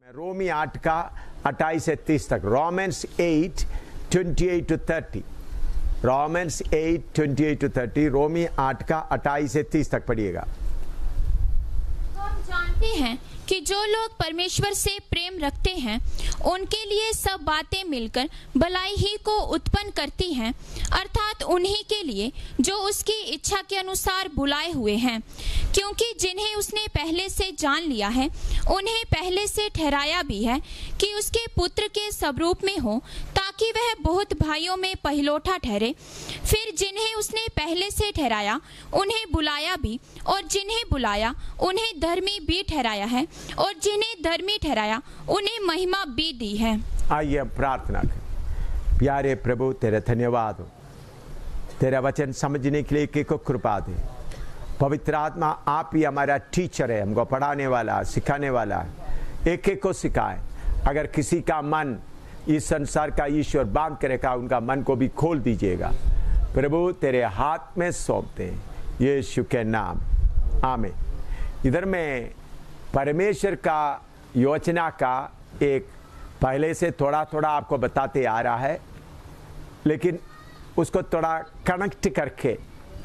रोमी 8 का 28 से 30 तक, रोमन्स 8 28 to 30, रोमन्स 8 28 to 30, रोमी 8 का 28 से 30 तक पढ़िएगा। तो हम जानते हैं कि जो लोग परमेश्वर से प्रेम रखते हैं उनके लिए सब बातें मिलकर भलाई ही को उत्पन्न करती हैं, अर्थात उन्हीं के लिए जो उसकी इच्छा के अनुसार बुलाए हुए हैं, क्योंकि जिन्हें उसने पहले से जान लिया है उन्हें पहले से ठहराया भी है कि उसके पुत्र के स्वरूप में हो, ताकि वह बहुत भाइयों में पहिलौठा ठहरे। फिर जिन्हें उसने पहले से ठहराया उन्हें बुलाया भी, और जिन्हें बुलाया उन्हें धर्मी भी ठहराया है, और जिन्हें धर्मी ठहराया उन्हें महिमा भी दी है। आइए प्रार्थना करें। प्यारे प्रभु, तेरा धन्यवाद हो, तेरा वचन समझने के लिए को कृपा दे। पवित्र आत्मा आप ही हमारा टीचर है, हमको पढ़ाने वाला, सिखाने वाला है। एक एक को सिखाए। अगर किसी का मन इस संसार का ईश्वर बांध कर रखा, उनका मन को भी खोल दीजिएगा। प्रभु तेरे हाथ में सौंपते हैं, यीशु के नाम, आमीन। इधर में परमेश्वर का योजना का एक पहले से थोड़ा थोड़ा आपको बताते आ रहा है, लेकिन उसको थोड़ा कनेक्ट करके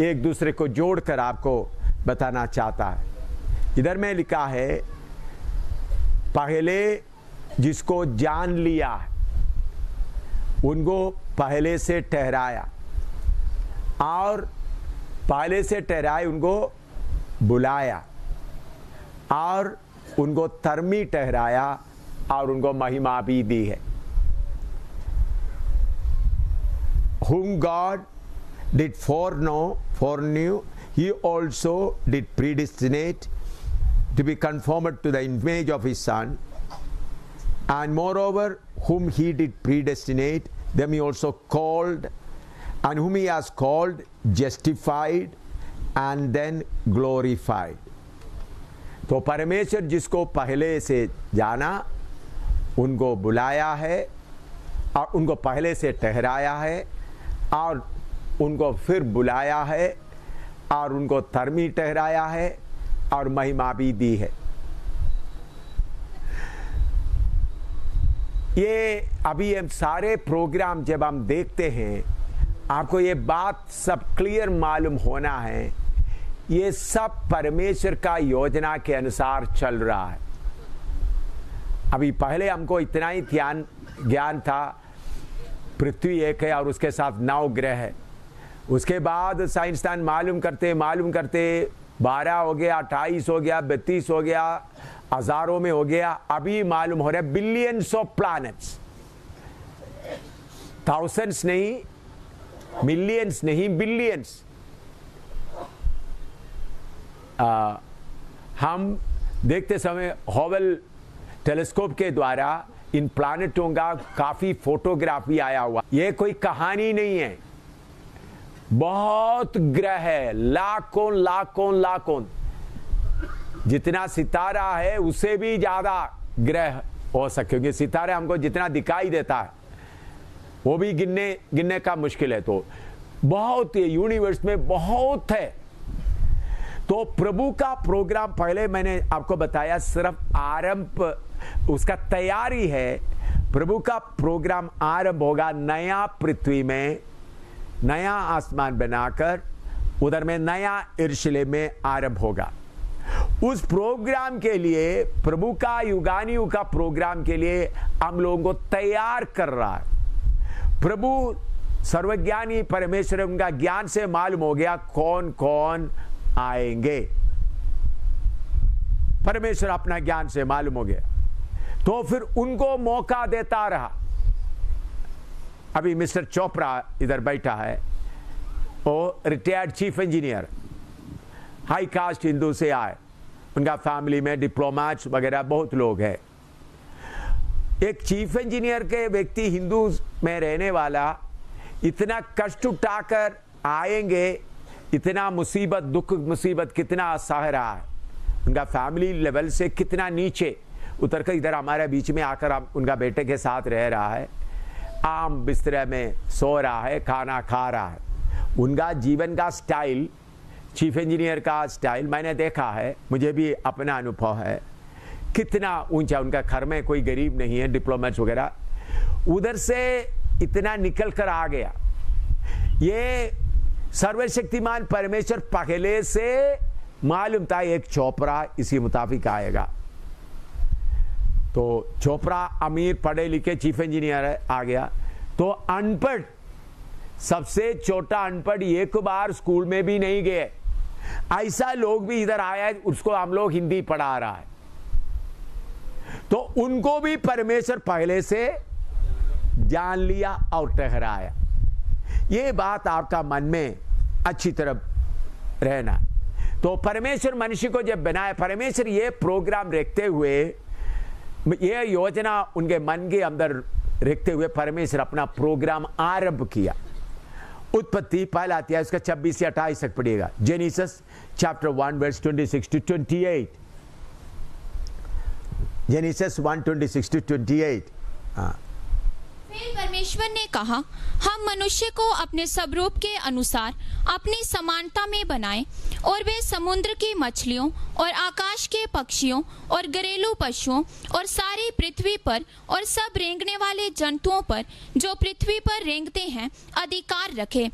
एक दूसरे को जोड़कर आपको बताना चाहता है। इधर में लिखा है, पहले जिसको जान लिया उनको पहले से ठहराया, और पहले से ठहराए उनको बुलाया, और उनको धर्मी ठहराया, और उनको महिमा भी दी है। Whom God did foreknew, He also did predestinate to be conformed to the image of His Son. And moreover, whom He did predestinate, them He also called, and whom He has called, justified, and then glorified. तो परमेश्वर जिसको पहले से जाना उनको बुलाया है, और उनको पहले से ठहराया है, और उनको फिर बुलाया है, और उनको धर्मी ठहराया है, और महिमा भी दी है। ये अभी हम सारे प्रोग्राम जब हम देखते हैं, आपको ये बात सब क्लियर मालूम होना है, ये सब परमेश्वर का योजना के अनुसार चल रहा है। अभी पहले हमको इतना ही ज्ञान था, पृथ्वी एक है और उसके साथ 9 ग्रह है। उसके बाद साइंसदान मालूम करते 12 हो गया, 28 हो गया, 32 हो गया, हजारों में हो गया। अभी मालूम हो रहा है बिलियंस ऑफ प्लैनेट्स, थाउजेंड्स नहीं, मिलियंस नहीं, बिलियंस। हम देखते समय हबल टेलीस्कोप के द्वारा इन प्लैनेटों का काफी फोटोग्राफी आया हुआ। ये कोई कहानी नहीं है, बहुत ग्रह है, लाखों लाखों लाखों, जितना सितारा है उससे भी ज्यादा ग्रह हो सकते, क्योंकि सितारा हमको जितना दिखाई देता है वो भी गिनने का मुश्किल है। तो बहुत, ये यूनिवर्स में बहुत है। तो प्रभु का प्रोग्राम पहले मैंने आपको बताया, सिर्फ आरंभ उसका तैयारी है। प्रभु का प्रोग्राम आरंभ होगा नया पृथ्वी में, नया आसमान बनाकर, उधर में नया यरूशलेम में आरंभ होगा। उस प्रोग्राम के लिए, प्रभु का युगानियों का प्रोग्राम के लिए हम लोगों को तैयार कर रहा है। प्रभु सर्वज्ञानी परमेश्वर, उनका ज्ञान से मालूम हो गया कौन कौन आएंगे। परमेश्वर अपना ज्ञान से मालूम हो गया, तो फिर उनको मौका देता रहा। अभी मिस्टर चोपड़ा इधर बैठा है, वो retired chief engineer, high cast Hindu से आए, उनका फैमिली में डिप्लोमेट्स वगैरह बहुत लोग हैं। एक चीफ इंजीनियर के व्यक्ति हिंदू में रहने वाला इतना कष्ट उठाकर आएंगे, इतना मुसीबत, दुख मुसीबत कितना सह रहा है, उनका फैमिली लेवल से कितना नीचे उतर कर इधर हमारे बीच में आकर उनका बेटे के साथ रह रहा है, आम बिस्तर में सो रहा है, खाना खा रहा है। उनका जीवन का स्टाइल, चीफ इंजीनियर का स्टाइल मैंने देखा है, मुझे भी अपना अनुभव है कितना ऊंचा, उनका घर में कोई गरीब नहीं है, डिप्लोमेट्स वगैरह, उधर से इतना निकल कर आ गया। ये सर्वशक्तिमान परमेश्वर पहले से मालूम था एक चोपड़ा इसी मुताबिक आएगा। तो चोपड़ा अमीर पढ़े लिखे चीफ इंजीनियर आ गया, तो अनपढ़, सबसे छोटा अनपढ़, एक बार स्कूल में भी नहीं गए, ऐसा लोग भी इधर आया है, उसको हम लोग हिंदी पढ़ा रहा है। तो उनको भी परमेश्वर पहले से जान लिया और ठहराया। ये बात आपका मन में अच्छी तरह रहना। तो परमेश्वर मनुष्य को जब बनाया, परमेश्वर ये प्रोग्राम रखते हुए, ये योजना उनके मन के अंदर रखते हुए परमेश्वर अपना प्रोग्राम आरंभ किया। उत्पत्ति पहला अध्याय उसका 26 से 28 तक पढ़िएगा। Genesis chapter 1 verse 26 to 28। Genesis 1:26 to 28। फिर परमेश्वर ने कहा, हम मनुष्य को अपने स्वरूप के अनुसार अपनी समानता में बनाएं, और वे समुद्र की मछलियों और आकाश के पक्षियों और घरेलू पशुओं और सारी पृथ्वी पर और सब रेंगने वाले जंतुओं पर जो पृथ्वी पर रेंगते हैं अधिकार रखे।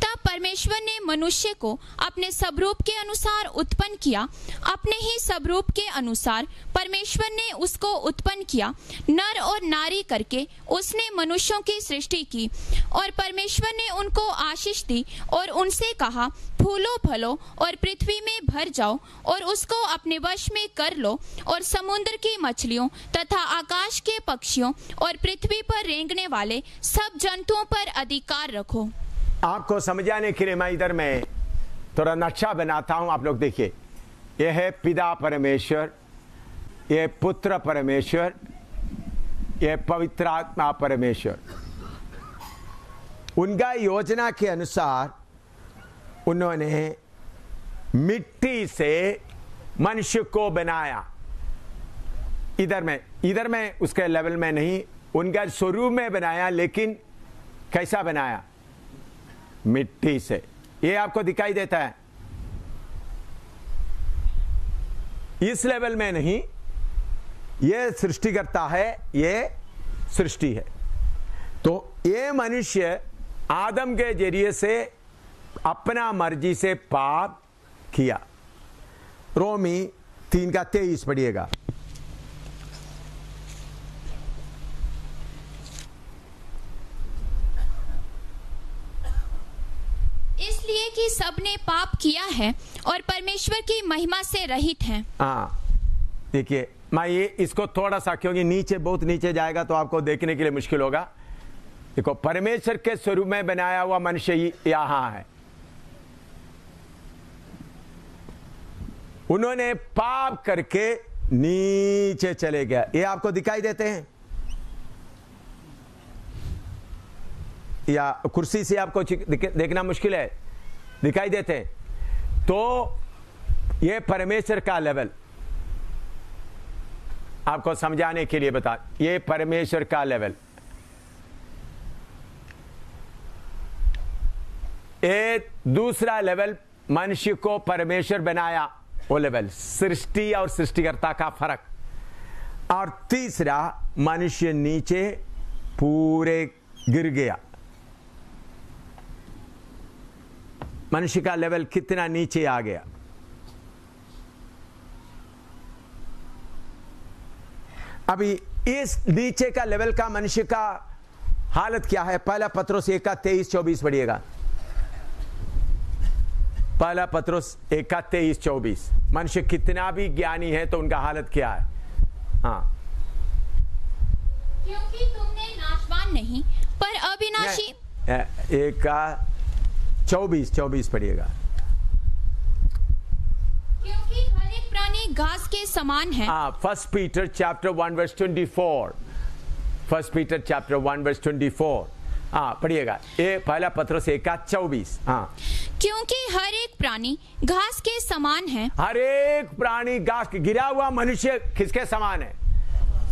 तब परमेश्वर ने मनुष्य को अपने स्वरूप के अनुसार उत्पन्न किया, अपने ही स्वरूप के अनुसार परमेश्वर ने उसको उत्पन्न किया, नर और नारी करके उसने मनुष्यों की सृष्टि की। और परमेश्वर ने उनको आशीष दी और उनसे कहा, फूलो फलो और पृथ्वी में भर जाओ और उसको अपने वश में कर लो, और समुद्र की मछलियों तथा आकाश के पक्षियों और पृथ्वी पर रेंगने वाले सब जंतुओं पर अधिकार रखो। आपको समझाने के लिए मैं इधर में थोड़ा नक्शा बनाता हूं। आप लोग देखिए, यह है पिता परमेश्वर, यह पुत्र परमेश्वर, यह पवित्र आत्मा परमेश्वर। उनका योजना के अनुसार उन्होंने मिट्टी से मनुष्य को बनाया। इधर में उसके लेवल में नहीं, उनका स्वरूप में बनाया, लेकिन कैसा बनाया? मिट्टी से। ये आपको दिखाई देता है, इस लेवल में नहीं। ये सृष्टिकर्ता है, ये सृष्टि है। तो ये मनुष्य आदम के जरिए से अपना मर्जी से पाप किया। रोमी 3:23 पढ़िएगा। इसलिए कि सबने पाप किया है और परमेश्वर की महिमा से रहित हैं। हाँ, देखिए मैं ये इसको थोड़ा सा, क्योंकि नीचे बहुत नीचे जाएगा तो आपको देखने के लिए मुश्किल होगा। देखो, परमेश्वर के स्वरूप में बनाया हुआ मनुष्य यहां है। उन्होंने पाप करके नीचे चले गया। ये आपको दिखाई देते हैं या कुर्सी से आपको देखना मुश्किल है? दिखाई देते हैं। तो ये परमेश्वर का लेवल आपको समझाने के लिए बता, ये परमेश्वर का लेवल। एक दूसरा लेवल मनुष्य को परमेश्वर बनाया, वो लेवल सृष्टि और सृष्टिकर्ता का फर्क। और तीसरा, मनुष्य नीचे पूरे गिर गया। मनुष्य का लेवल कितना नीचे आ गया। अभी इस नीचे का लेवल का मनुष्य का हालत क्या है? पहला पत्रोस 1:23-24 पढ़िएगा। पहला पत्रोस 1:23-24। मनुष्य कितना भी ज्ञानी है तो उनका हालत क्या है? हाँ, क्योंकि तुमने नाशवान नहीं पर अविनाशी। 1:24 पढ़िएगा। क्योंकि हर एक प्राणी घास के समान है। First Peter chapter 1 verse 24। First Peter chapter 1 verse 24। पढ़िएगा। ये पहला पत्रोस 1:24। क्योंकि हर एक प्राणी घास के समान है। हर एक प्राणी घास के, गिरा हुआ मनुष्य किसके समान है?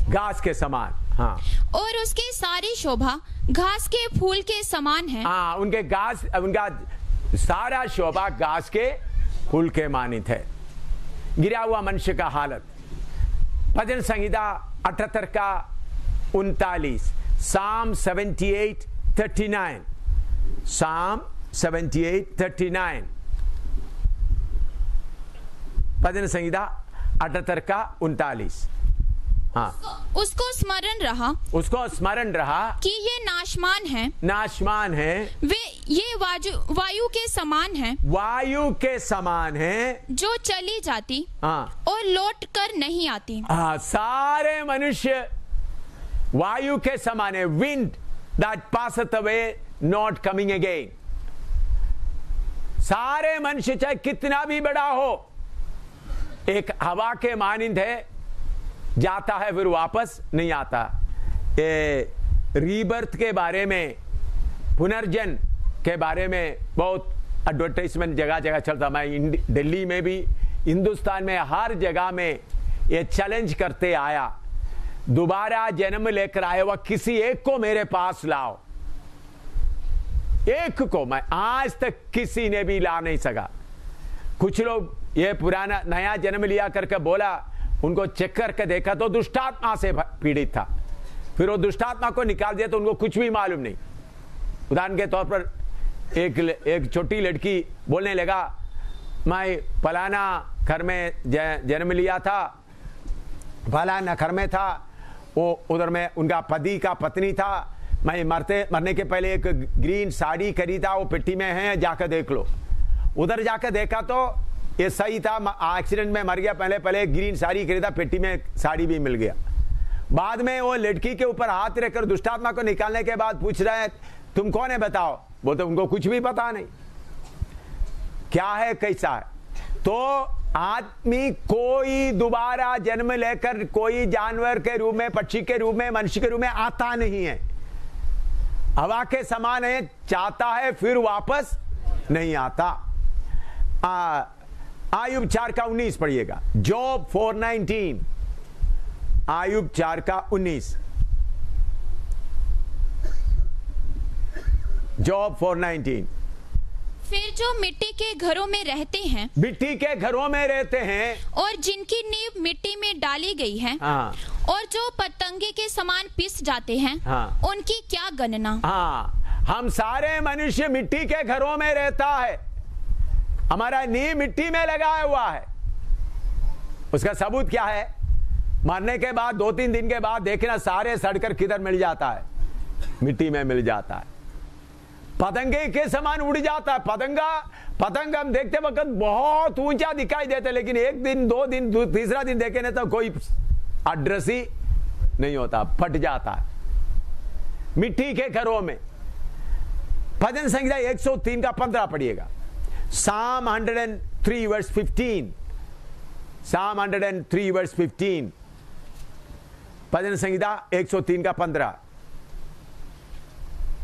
घास के समान। हाँ, और उसकी सारी शोभा घास के फूल के समान है। हाँ, उनका सारा शोभा घास के फूल के मानित है। गिरा हुआ मनुष्य का हालत। भजन संहिता 78 का 39, Psalm 78:39, Psalm 78:39, भजन संहिता 78 का 39। हाँ, उसको स्मरण रहा कि ये नाशमान है, वे ये वायु के समान है जो चली जाती हाँ, और लौट कर नहीं आती। हाँ, सारे मनुष्य वायु के समान है, wind that passeth away not coming again. सारे मनुष्य चाहे कितना भी बड़ा हो, एक हवा के मानिंद है, जाता है फिर वापस नहीं आता। ये रीबर्थ के बारे में, पुनर्जन के बारे में बहुत एडवर्टाइजमेंट जगह जगह चलता। मैं दिल्ली में भी, हिंदुस्तान में हर जगह में ये चैलेंज करते आया, दोबारा जन्म लेकर आए हुआ किसी एक को मेरे पास लाओ। एक को मैं आज तक किसी ने भी ला नहीं सका। कुछ लोग ये पुराना नया जन्म लिया करके बोला, उनको चेक करके देखा तो दुष्टात्मा से पीड़ित था, फिर वो दुष्टात्मा को निकाल दिया तो उनको कुछ भी मालूम नहीं। उदाहरण के तौर पर एक छोटी लड़की बोलने लगा, मैं फलाना घर में जन्म लिया था, फलाना घर में था, वो उधर में उनका पति का पत्नी था, मैं मरने के पहले एक ग्रीन साड़ी खरीदा, वो पेटी में है, जाकर देख लो। उधर जाकर देखा तो ये सही था, एक्सीडेंट में मर गया, पहले ग्रीन साड़ी खरीदा, पेटी में साड़ी भी मिल गया। बाद में वो लड़की के ऊपर हाथ रखकर दुष्टात्मा को निकालने के बाद पूछ रहा है, तुम कौन है बताओ? बोलते उनको कुछ भी पता नहीं क्या है कैसा है। तो आदमी कोई दोबारा जन्म लेकर कोई जानवर के रूप में, पक्षी के रूप में, मनुष्य के रूप में आता नहीं है। हवा के समान है, चाहता है फिर वापस नहीं आता। आयुब 4 का 19 पढ़िएगा, जॉब 4:19, आयुब 4 का 19, जॉब 4:19। फिर जो मिट्टी के घरों में रहते हैं, मिट्टी के घरों में रहते हैं, और जिनकी नींव मिट्टी में डाली गई है, हाँ, और जो पतंगे के समान पिस जाते हैं, हाँ, उनकी क्या गणना। हाँ, हम सारे मनुष्य मिट्टी के घरों में रहता है, हमारा नींव मिट्टी में लगाया हुआ है। उसका सबूत क्या है? मरने के बाद 2-3 दिन के बाद देखना, सारे सड़कर किधर मिल जाता है, मिट्टी में मिल जाता है। पतंगे के समान उड़ जाता है। पतंग हम देखते वक्त बहुत ऊंचा दिखाई देते, लेकिन 1 दिन 2 दिन तीसरा दिन देखे ना तो कोई एड्रेस ही नहीं होता, फट जाता है मिट्टी के घरों में। भजन संहिता 103 का 15 पढ़िएगा, Psalm 103 verse 15, Psalm 103 verse 15, भजन संहिता 103 का 15।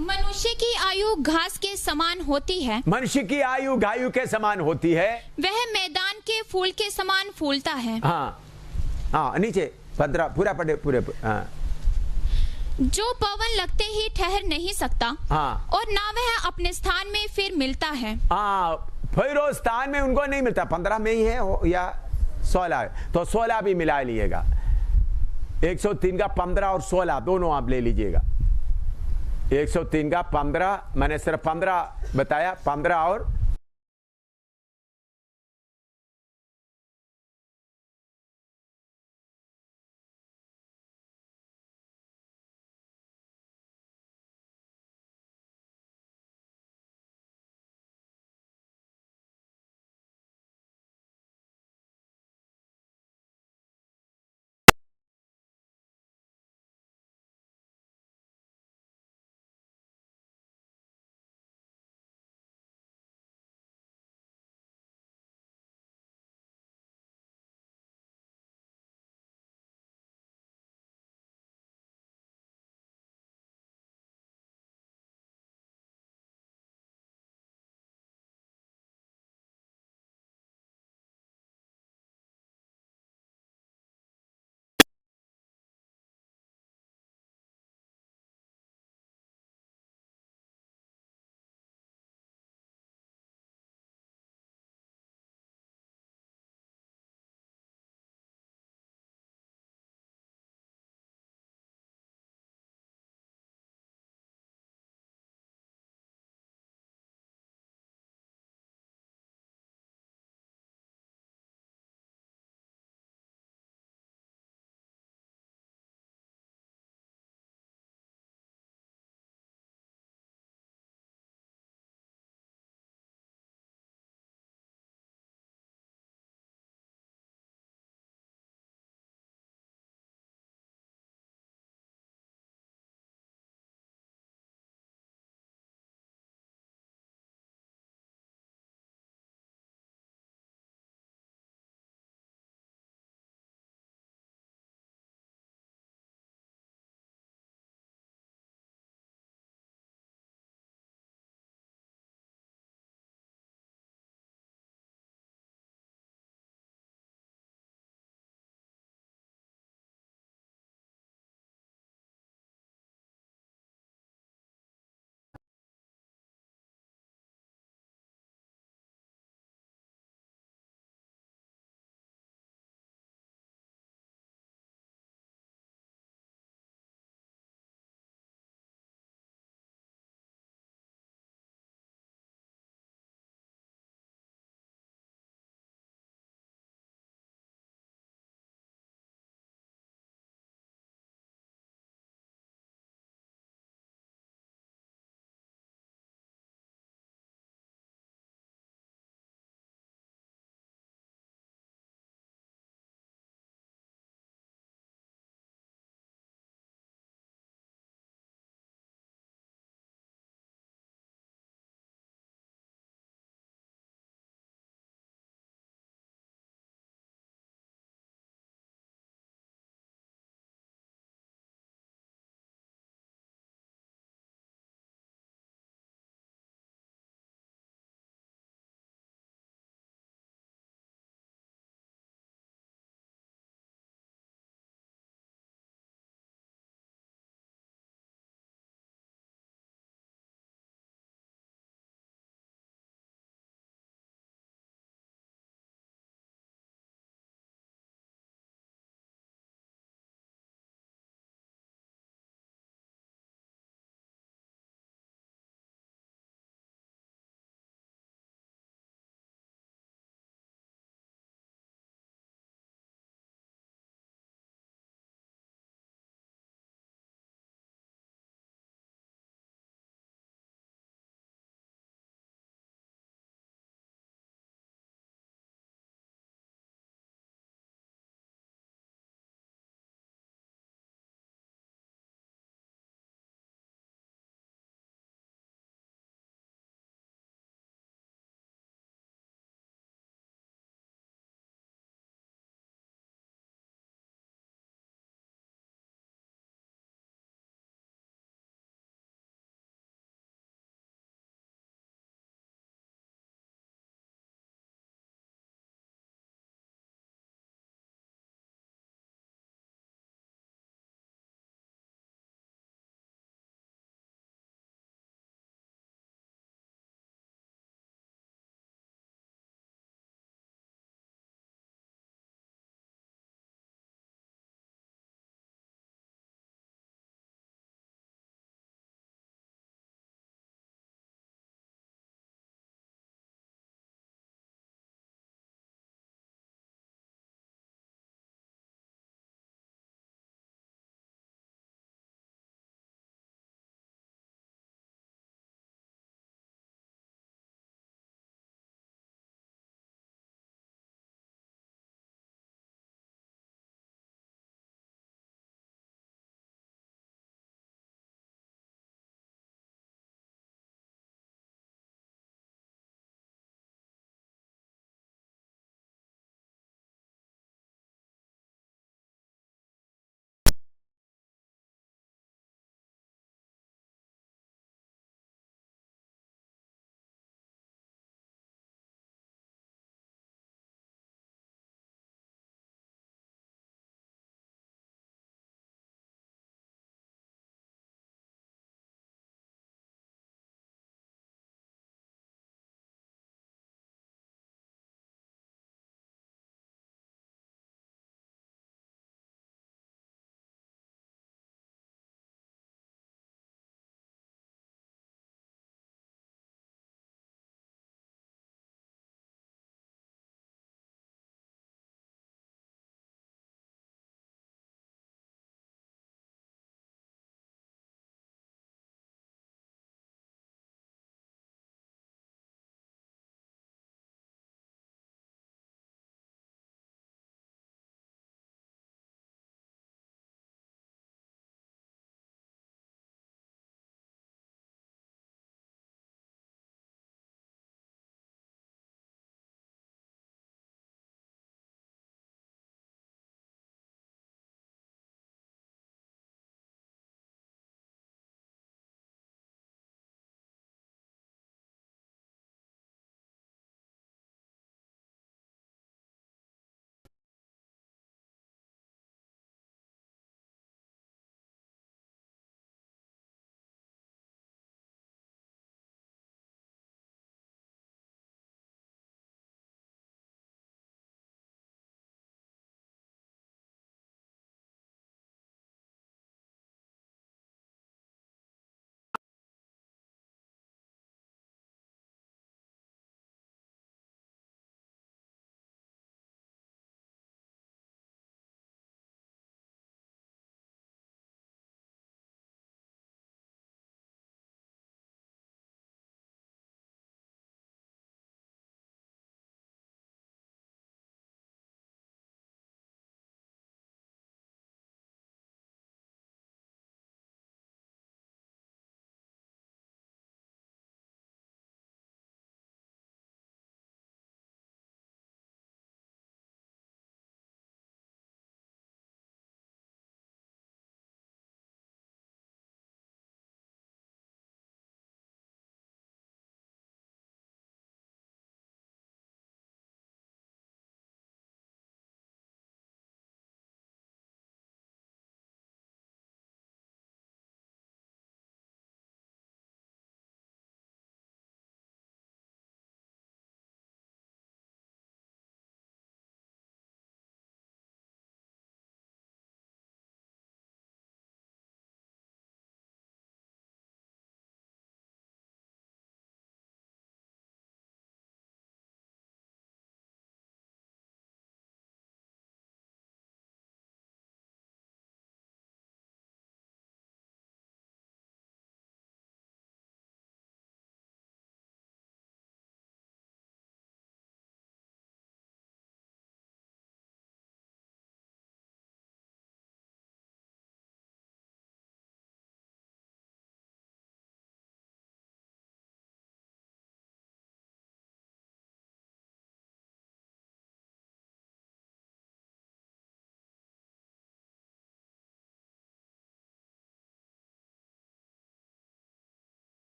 मनुष्य की आयु घास के समान होती है, मनुष्य की आयु घायु के समान होती है, वह मैदान के फूल के समान फूलता है। हाँ, हाँ, नीचे 15 पूरा पढ़े, पूरे। हाँ, जो पवन लगते ही ठहर नहीं सकता, हाँ, और ना वह अपने स्थान में फिर मिलता है। हाँ, फिर उस स्थान में उनको नहीं मिलता। 15 में ही है या 16 है, तो 16 भी मिला लीजिएगा। 103 का 15 और 16 दोनों आप ले लीजिएगा। 103 का 15, मैंने सिर्फ 15 बताया, 15 और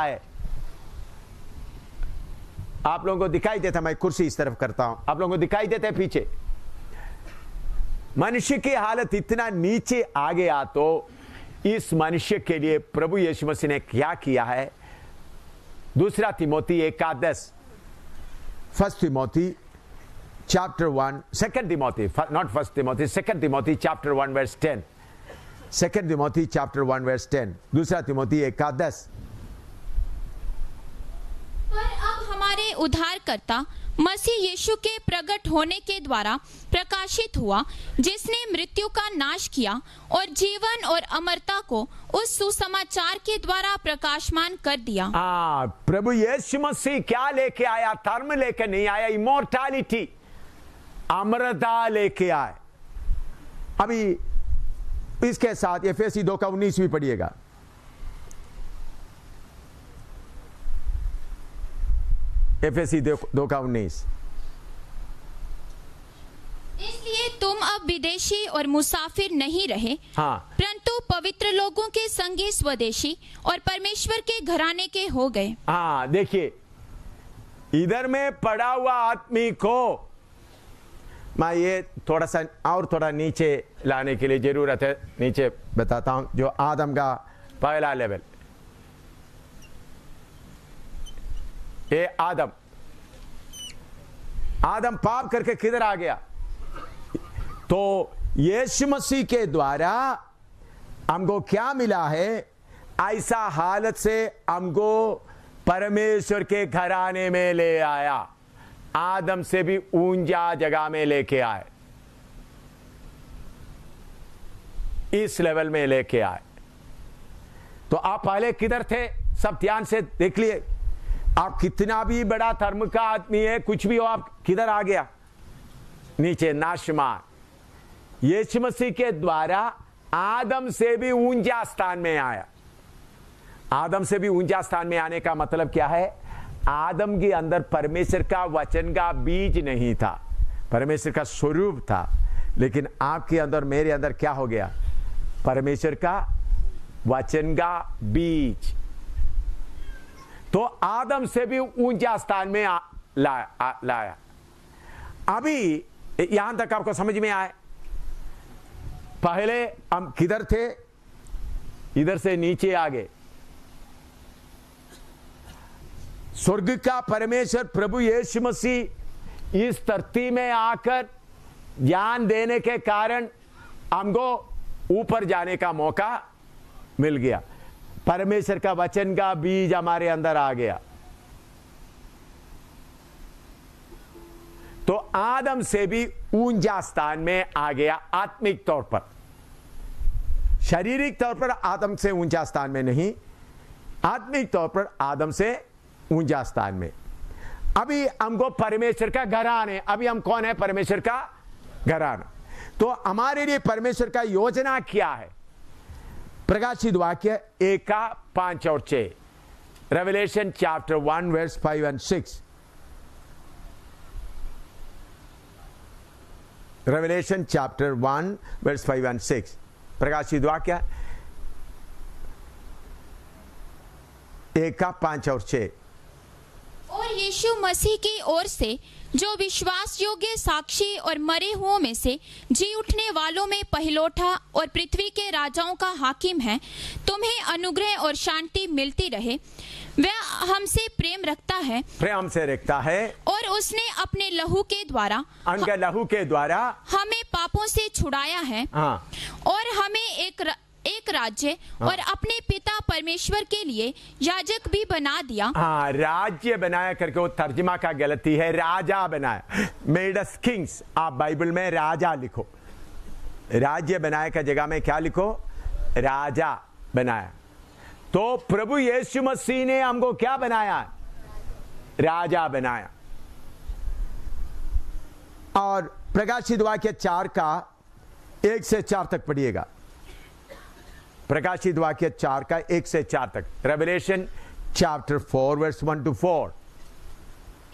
है। आप लोगों को दिखाई देता, मैं कुर्सी इस तरफ करता हूं, आप लोगों को दिखाई देता है पीछे। मनुष्य की हालत इतना नीचे आ गया, तो इस मनुष्य के लिए प्रभु यीशु मसीह ने क्या किया है। दूसरा Timothy 1:10, first Timothy chapter 1, second Timothy, not first Timothy, second Timothy chapter 1 verse 10, second Timothy chapter 1 verse 10, दूसरा तिमोथी 1:10। पर अब हमारे उद्धारकर्ता मसीह यीशु के प्रकट होने के द्वारा प्रकाशित हुआ, जिसने मृत्यु का नाश किया और जीवन और अमरता को उस सुसमाचार के द्वारा प्रकाशमान कर दिया। प्रभु यीशु मसीह क्या लेके आया? धर्म लेके नहीं आया, इमोर्टैलिटी, अमरता लेके आए। अभी इसके साथ एफएसी 2:19 भी पढ़िएगा। एफएसी 2:19। इसलिए तुम अब विदेशी और मुसाफिर नहीं रहे, परंतु पवित्र लोगों के संगी स्वदेशी और परमेश्वर के घराने के हो गए। देखिए, इधर में पड़ा हुआ आदमी को मैं ये थोड़ा सा और थोड़ा नीचे लाने के लिए जरूरत है। नीचे बताता हूं, जो आदम का पहला लेवल, ये आदम पाप करके किधर आ गया? तो यीशु मसीह के द्वारा हमको क्या मिला है? ऐसा हालत से हमको परमेश्वर के घराने में ले आया, आदम से भी ऊंचा जगह में लेके आए, इस लेवल में लेके आए। तो आप पहले किधर थे? सब ध्यान से देख लिए। आप कितना भी बड़ा धर्म का आदमी है, कुछ भी हो, आप किधर आ गया? नीचे, नाशमान। यीशु मसीह के द्वारा आदम से भी ऊंचा स्थान में आया। आदम से भी ऊंचा स्थान में आने का मतलब क्या है? आदम के अंदर परमेश्वर का वचन का बीज नहीं था, परमेश्वर का स्वरूप था, लेकिन आपके अंदर, मेरे अंदर क्या हो गया? परमेश्वर का वचन का बीज। तो आदम से भी ऊंचा स्थान में लाया। अभी यहां तक आपको समझ में आए? पहले हम किधर थे? इधर से नीचे आ गए। स्वर्ग का परमेश्वर प्रभु यीशु मसीह इस धरती में आकर ज्ञान देने के कारण हमको ऊपर जाने का मौका मिल गया। परमेश्वर का वचन का बीज हमारे अंदर आ गया। तो आदम से भी ऊंचा स्थान में आ गया, आत्मिक तौर पर। शारीरिक तौर पर आदम से ऊंचा स्थान में नहीं, आत्मिक तौर पर आदम से ऊंचा स्थान में। अभी हमको परमेश्वर का घराने, अभी हम कौन है? परमेश्वर का घराना। तो हमारे लिए परमेश्वर का योजना क्या है? प्रकाशित वाक्य 1:5 और 6, Revelation chapter 1 verse 5 and 6। Revelation chapter 1 verse 5 and 6, प्रकाशित वाक्य 1:5 और 6। और यीशु मसीह की ओर से, जो विश्वास योग्य साक्षी और मरे हुओं में से जी उठने वालों में पहिलौठा और पृथ्वी के राजाओं का हाकिम है, तुम्हें अनुग्रह और शांति मिलती रहे। वह हमसे प्रेम रखता है, प्रेम से रखता है, और उसने अपने लहू के द्वारा, उनके लहू के द्वारा हमें पापों से छुड़ाया है, और हमें एक राज्य और अपने पिता परमेश्वर के लिए याजक भी बना दिया। राज्य बनाया करके वो तर्जुमा का गलती है, राजा बनाया, मेड अस किंग्स। आप बाइबल में राजा लिखो, राज्य बनाया का जगह में क्या लिखो? राजा बनाया। तो प्रभु यीशु मसीह ने हमको क्या बनाया? राजा बनाया। और प्रकाशित वाक्य 4 का 1 से 4 तक पढ़िएगा। प्रकाशित वाक्य 4 का 1 से 4 तक, रेवलेशन चैप्टर 4 वर्स 1 to 4।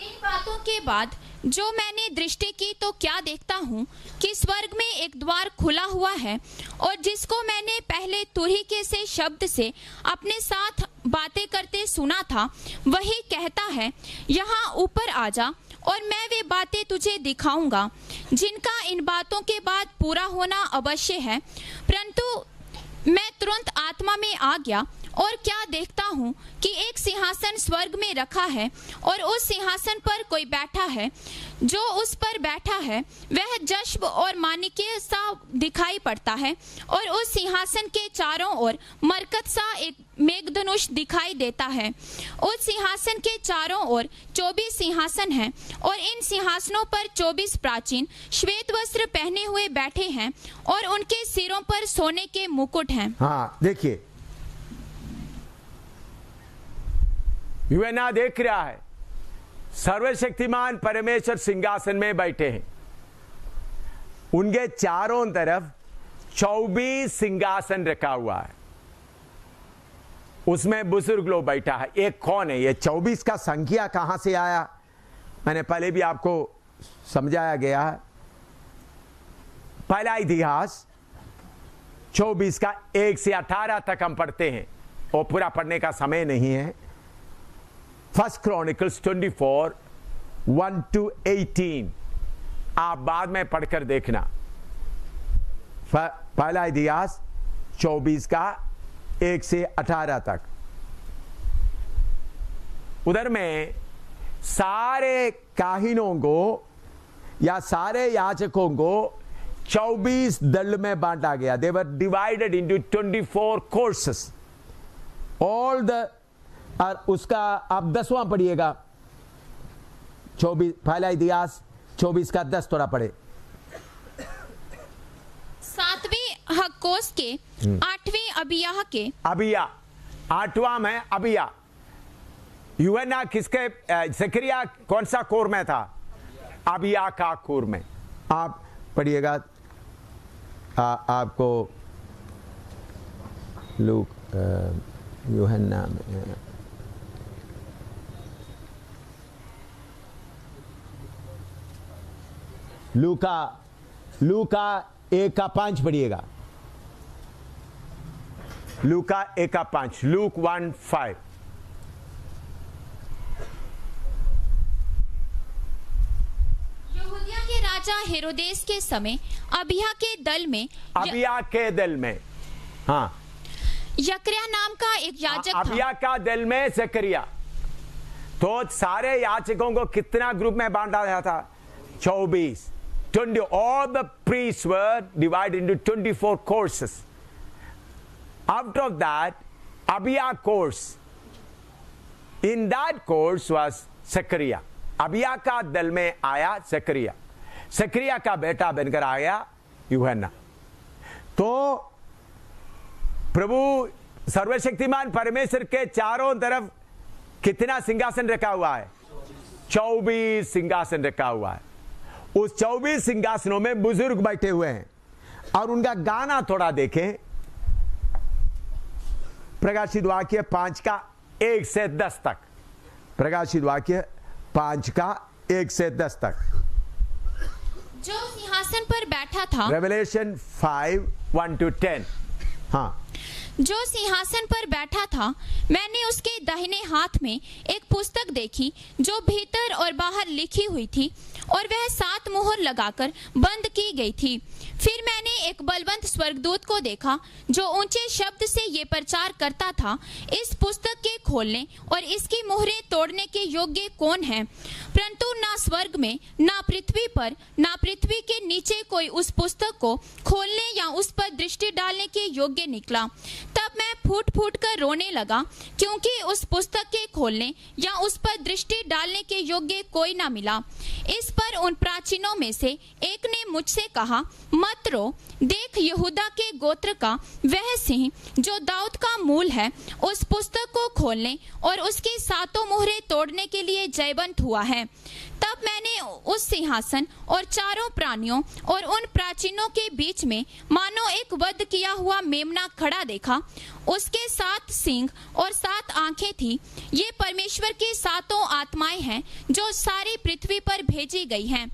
इन बातों के बाद जो मैंने दृष्टि की तो क्या देखता हूँ कि स्वर्ग में एक द्वार खुला हुआ है, और जिसको मैंने पहले तुरही से शब्द से अपने साथ बातें करते सुना था, वही कहता है, यहाँ ऊपर आ जा और मैं वे बातें तुझे दिखाऊंगा जिनका इन बातों के बाद पूरा होना अवश्य है। परंतु मैं तुरंत आत्मा में आ गया और क्या देखता हूँ कि एक सिंहासन स्वर्ग में रखा है, और उस सिंहासन पर कोई बैठा है। जो उस पर बैठा है वह जश्ब और माणिक्य सा दिखाई पड़ता है, और उस सिंहासन के चारों ओर मरकत सा एक मेघधनुष दिखाई देता है। उस सिंहासन के चारों ओर 24 सिंहासन हैं, और इन सिंहासनों पर 24 प्राचीन श्वेत वस्त्र पहने हुए बैठे हैं, और उनके सिरों पर सोने के मुकुट हैं। हाँ, देखिए, यूहन्ना देख रहा है सर्वशक्तिमान परमेश्वर सिंहासन में बैठे हैं। उनके चारों तरफ 24 सिंहासन रखा हुआ है, उसमें बुजुर्ग लोग बैठा है। एक कौन है? ये 24 का संख्या कहां से आया? मैंने पहले भी आपको समझाया गया है। पहला इतिहास 24 का 1 से 18 तक हम पढ़ते हैं, और पूरा पढ़ने का समय नहीं है। फर्स्ट क्रॉनिकल्स 24 1 to 18 आप बाद में पढ़कर देखना। पहला इतिहास 24 का 1 से 18 तक। उधर में सारे काहिनों को या सारे याचकों को 24 दल में बांटा गया। They were divided into 24 courses. All the, और उसका आप 10वां पढ़िएगा। 24 पहला इतिहास 24 का 10 थोड़ा पढ़े। 7वें हक्कोस के 8वें अबिय्याह के। अबिया 8वां में अबिया। यूहन्ना किसके, ज़करिया कौन सा कोर में था? अबिया का कोर में। आप पढ़िएगा, आपको लूक यूहन्ना में लूका 1 का 5 पढ़िएगा। लूका 1 का 5, लूक 1:5। यहूदिया के राजा हेरोदेस के समय अबिय्याह के दल में, अबिय्याह के दल में, हाँ, यकर्याह नाम का एक याजक था। अबिय्याह का दल में ज़करिया। तो सारे याचकों को कितना ग्रुप में बांटा गया था? 24। All the priests were divided into 24 courses. Out of that, Abiya course. In that course was Zechariah. अबिया का दल में आया ज़करिया। ज़करिया का बेटा बनकर आया यूहन्ना। तो प्रभु सर्वशक्तिमान परमेश्वर के चारों तरफ कितना सिंहासन रखा हुआ है? 24 सिंहासन रखा हुआ है। उस 24 सिंहासनों में बुजुर्ग बैठे हुए हैं, और उनका गाना थोड़ा देखें। प्रकाशित वाक्य 5 का 1 से 10 तक। प्रकाशित वाक्य 5 का 1 से 10 तक। जो सिंहासन पर बैठा था। Revelation 5 1 to 10। हाँ, जो सिंहासन पर बैठा था, मैंने उसके दाहिने हाथ में एक पुस्तक देखी जो भीतर और बाहर लिखी हुई थी, और वह 7 मोहर लगाकर बंद की गई थी। फिर मैंने एक बलवंत स्वर्गदूत को देखा जो ऊंचे शब्द से ये प्रचार करता था, इस पुस्तक के खोलने और इसकी मोहरें तोड़ने के योग्य कौन है? परंतु ना स्वर्ग में, ना पृथ्वी पर, ना पृथ्वी के नीचे कोई उस पुस्तक को खोलने या उस पर दृष्टि डालने के योग्य निकला। तब मैं फूट फूट कर रोने लगा, क्योंकि उस पुस्तक के खोलने या उस पर दृष्टि डालने के योग्य कोई ना मिला। इस पर उन प्राचीनों में से एक ने मुझसे कहा, मत रो, देख यहूदा के गोत्र का वह सिंह जो दाऊद का मूल है, उस पुस्तक को खोलने और उसकी 7 मोहरें तोड़ने के लिए जयवंत हुआ है। तब मैंने उस सिंहासन और चारों प्राणियों और उन प्राचीनों के बीच में मानो एक वध किया हुआ मेमना खड़ा देखा। उसके 7 सींग और 7 आंखें थी। ये परमेश्वर की 7 आत्माएं आत्माएं हैं जो सारी पृथ्वी पर भेजी गई हैं।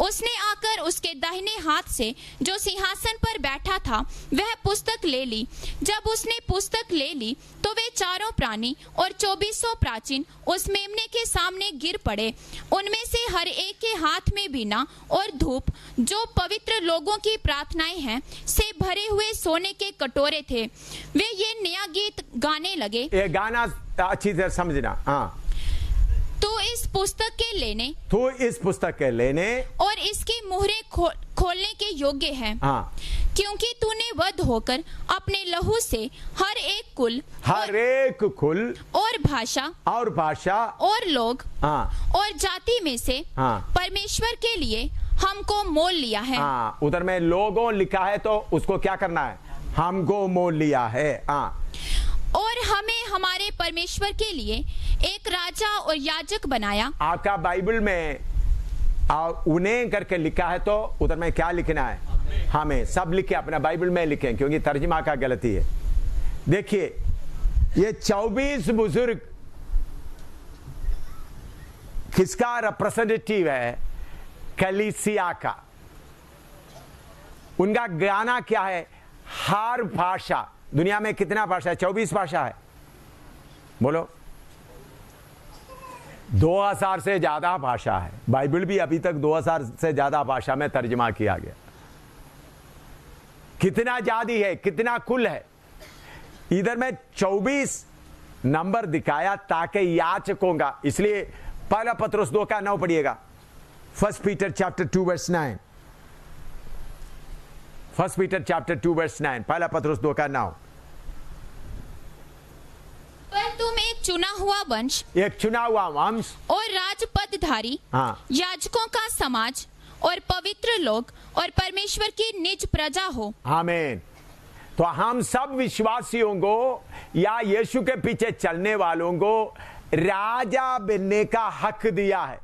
उसने आकर उसके दाहिने हाथ से जो सिंहासन पर बैठा था वह पुस्तक ले ली। जब उसने पुस्तक ले ली तो वे चारों प्राणी और 2400 प्राचीन उस मेमने के सामने गिर पड़े। उनमें से हर एक के हाथ में बीना और धूप, जो पवित्र लोगों की प्रार्थनाएं हैं, से भरे हुए सोने के कटोरे थे। वे ये नया गीत गाने लगे। ये गाना अच्छी तरह समझना। हाँ, तो इस पुस्तक के लेने और इसकी मुहरें खोलने के योग्य है। हाँ, क्योंकि तूने वध होकर अपने लहू से हर एक कुल और भाषा और लोग और जाति में से परमेश्वर के लिए हमको मोल लिया है। उधर में लोगों लिखा है तो उसको क्या करना है? हमको मोल लिया है। और हमें हमारे परमेश्वर के लिए एक राजा और याजक बनाया। आपका बाइबल में उन्हें करके लिखा है तो उधर में क्या लिखना है? हमें। सब लिखे अपना बाइबल में लिखें, क्योंकि तर्जुमा का गलती है। देखिए, ये 24 बुजुर्ग किसका रिप्रेजेंटेटिव है? कलीसिया का। उनका गाना क्या है? हर भाषा। दुनिया में कितना भाषा है? 24 भाषा है। बोलो, 2000 से ज्यादा भाषा है। बाइबल भी अभी तक 2000 से ज्यादा भाषा में तर्जुमा किया गया। कितना जाति है, कितना कुल है। इधर में 24 नंबर दिखाया ताकि याचकों का, इसलिए पहला पत्रुस 2:9 पढ़िएगा। 1 Peter chapter 2 verse 9। 1 Peter chapter 2 verse 9, पहला पत्रुस 2:9। पर तुम एक चुना हुआ वंश और राजपदधारी याजकों का समाज और पवित्र लोग और परमेश्वर की निज प्रजा हो। आमीन। तो हम सब विश्वासियों को या यीशु के पीछे चलने वालों को राजा बनने का हक दिया है।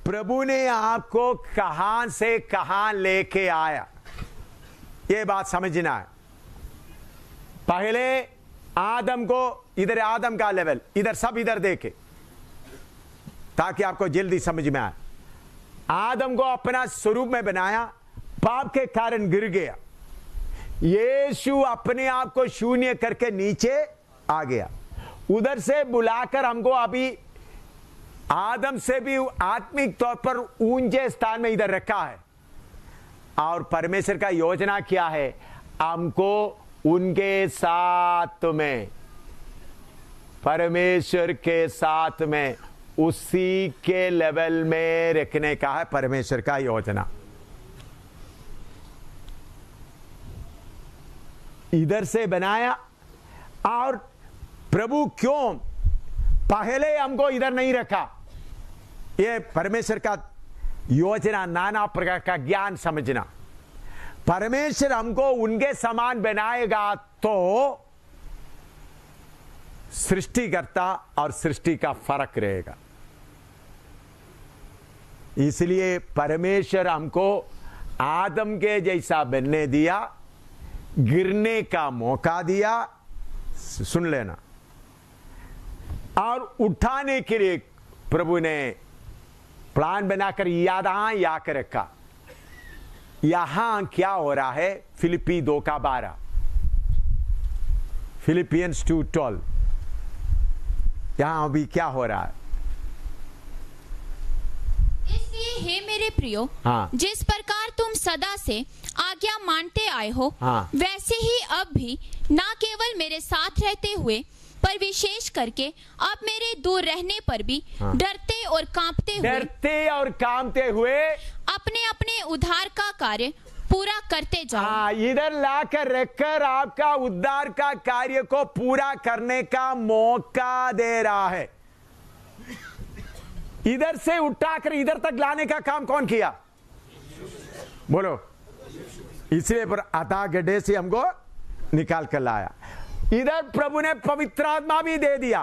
प्रभु ने आपको कहां से कहां लेके आया, ये बात समझना है। पहले आदम को, इधर आदम का लेवल, इधर सब इधर देखे ताकि आपको जल्दी समझ में आए। आदम को अपना स्वरूप में बनाया, पाप के कारण गिर गया। यीशु अपने आप को शून्य करके नीचे आ गया। उधर से बुलाकर हमको अभी आदम से भी आत्मिक तौर पर ऊंचे स्थान में इधर रखा है। और परमेश्वर का योजना क्या है? हमको उनके साथ में, परमेश्वर के साथ में, उसी के लेवल में रखने का है परमेश्वर का योजना। इधर से बनाया। और प्रभु क्यों पहले हमको इधर नहीं रखा? ये परमेश्वर का योजना, नाना प्रकार का ज्ञान समझना। परमेश्वर हमको उनके समान बनाएगा तो सृष्टिकर्ता और सृष्टि का फर्क रहेगा। इसलिए परमेश्वर हमको आदम के जैसा बनने दिया, गिरने का मौका दिया, सुन लेना, और उठाने के लिए प्रभु ने प्लान बनाकर यहां आकर रखा। यहां क्या हो रहा है? फिलिपी 2:12, फिलिपियंस 2:12। यहां अभी क्या हो रहा है? इसलिए हे मेरे प्रियो, जिस प्रकार तुम सदा से आज्ञा मानते आए हो, वैसे ही अब भी ना केवल मेरे साथ रहते हुए पर विशेष करके अब मेरे दूर रहने पर भी डरते और कांपते हुए अपने अपने उद्धार का कार्य पूरा करते जाओ। इधर लाकर रखकर आपका उद्धार का कार्य को पूरा करने का मौका दे रहा है। इधर से उठाकर इधर तक लाने का काम कौन किया? बोलो। इसलिए पर अता गड्ढे से हमको निकाल कर लाया। इधर प्रभु ने पवित्र आत्मा भी दे दिया।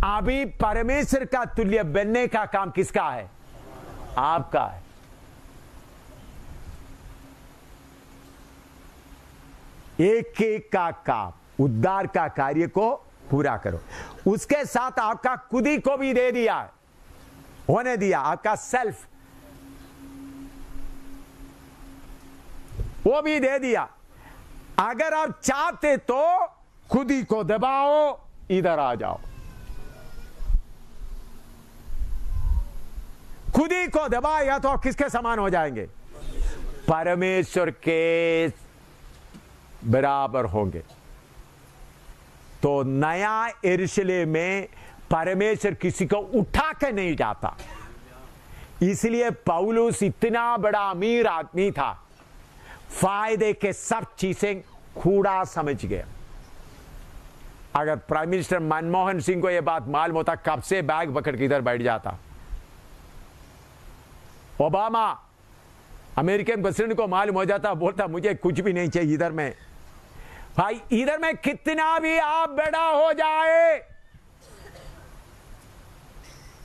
अभी परमेश्वर का तुल्य बनने का काम किसका है? आपका है। एक एक का काम, उद्धार का कार्य को पूरा करो। उसके साथ आपका खुदी को भी दे दिया है, होने दिया, आपका सेल्फ वो भी दे दिया। अगर आप चाहते तो खुदी को दबाओ, इधर आ जाओ। खुदी को दबाएगा तो आप किसके समान हो जाएंगे? परमेश्वर के बराबर होंगे। तो नया यरूशलेम में परमेश्वर किसी को उठा के नहीं जाता, इसलिए पौलुस इतना बड़ा अमीर आदमी था, फायदे के सब चीजें कूड़ा समझ गया। अगर प्राइम मिनिस्टर मनमोहन सिंह को यह बात मालूम होता, कब से बैग पकड़ के इधर बैठ जाता। ओबामा अमेरिकन प्रेसिडेंट को मालूम हो जाता, बोलता मुझे कुछ भी नहीं चाहिए इधर में। भाई इधर में कितना भी आप बड़ा हो जाए,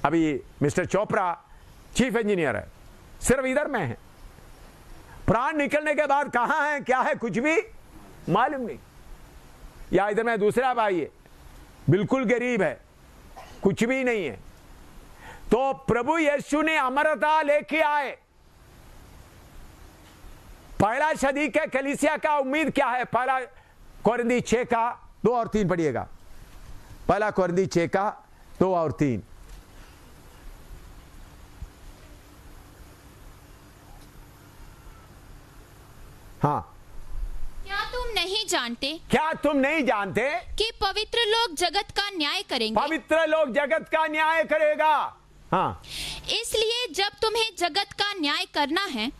अभी मिस्टर चोपड़ा चीफ इंजीनियर है, सिर्फ इधर में है, प्राण निकलने के बाद कहां है क्या है कुछ भी मालूम नहीं। या इधर में दूसरा भाई है, बिल्कुल गरीब है, कुछ भी नहीं है। तो प्रभु यीशु ने अमरता लेके आए। पहला सदी के कलीसिया का उम्मीद क्या है? पहला कोरिन्थी 6 का 2 और 3 पढ़िएगा। पहला कोरिन्थी 6 का 2 और 3। हाँ, क्या तुम नहीं जानते? क्या तुम नहीं जानते कि पवित्र लोग जगत का न्याय करेंगे? पवित्र लोग जगत का न्याय करेगा। हाँ, इसलिए जब तुम्हें जगत का न्याय करना है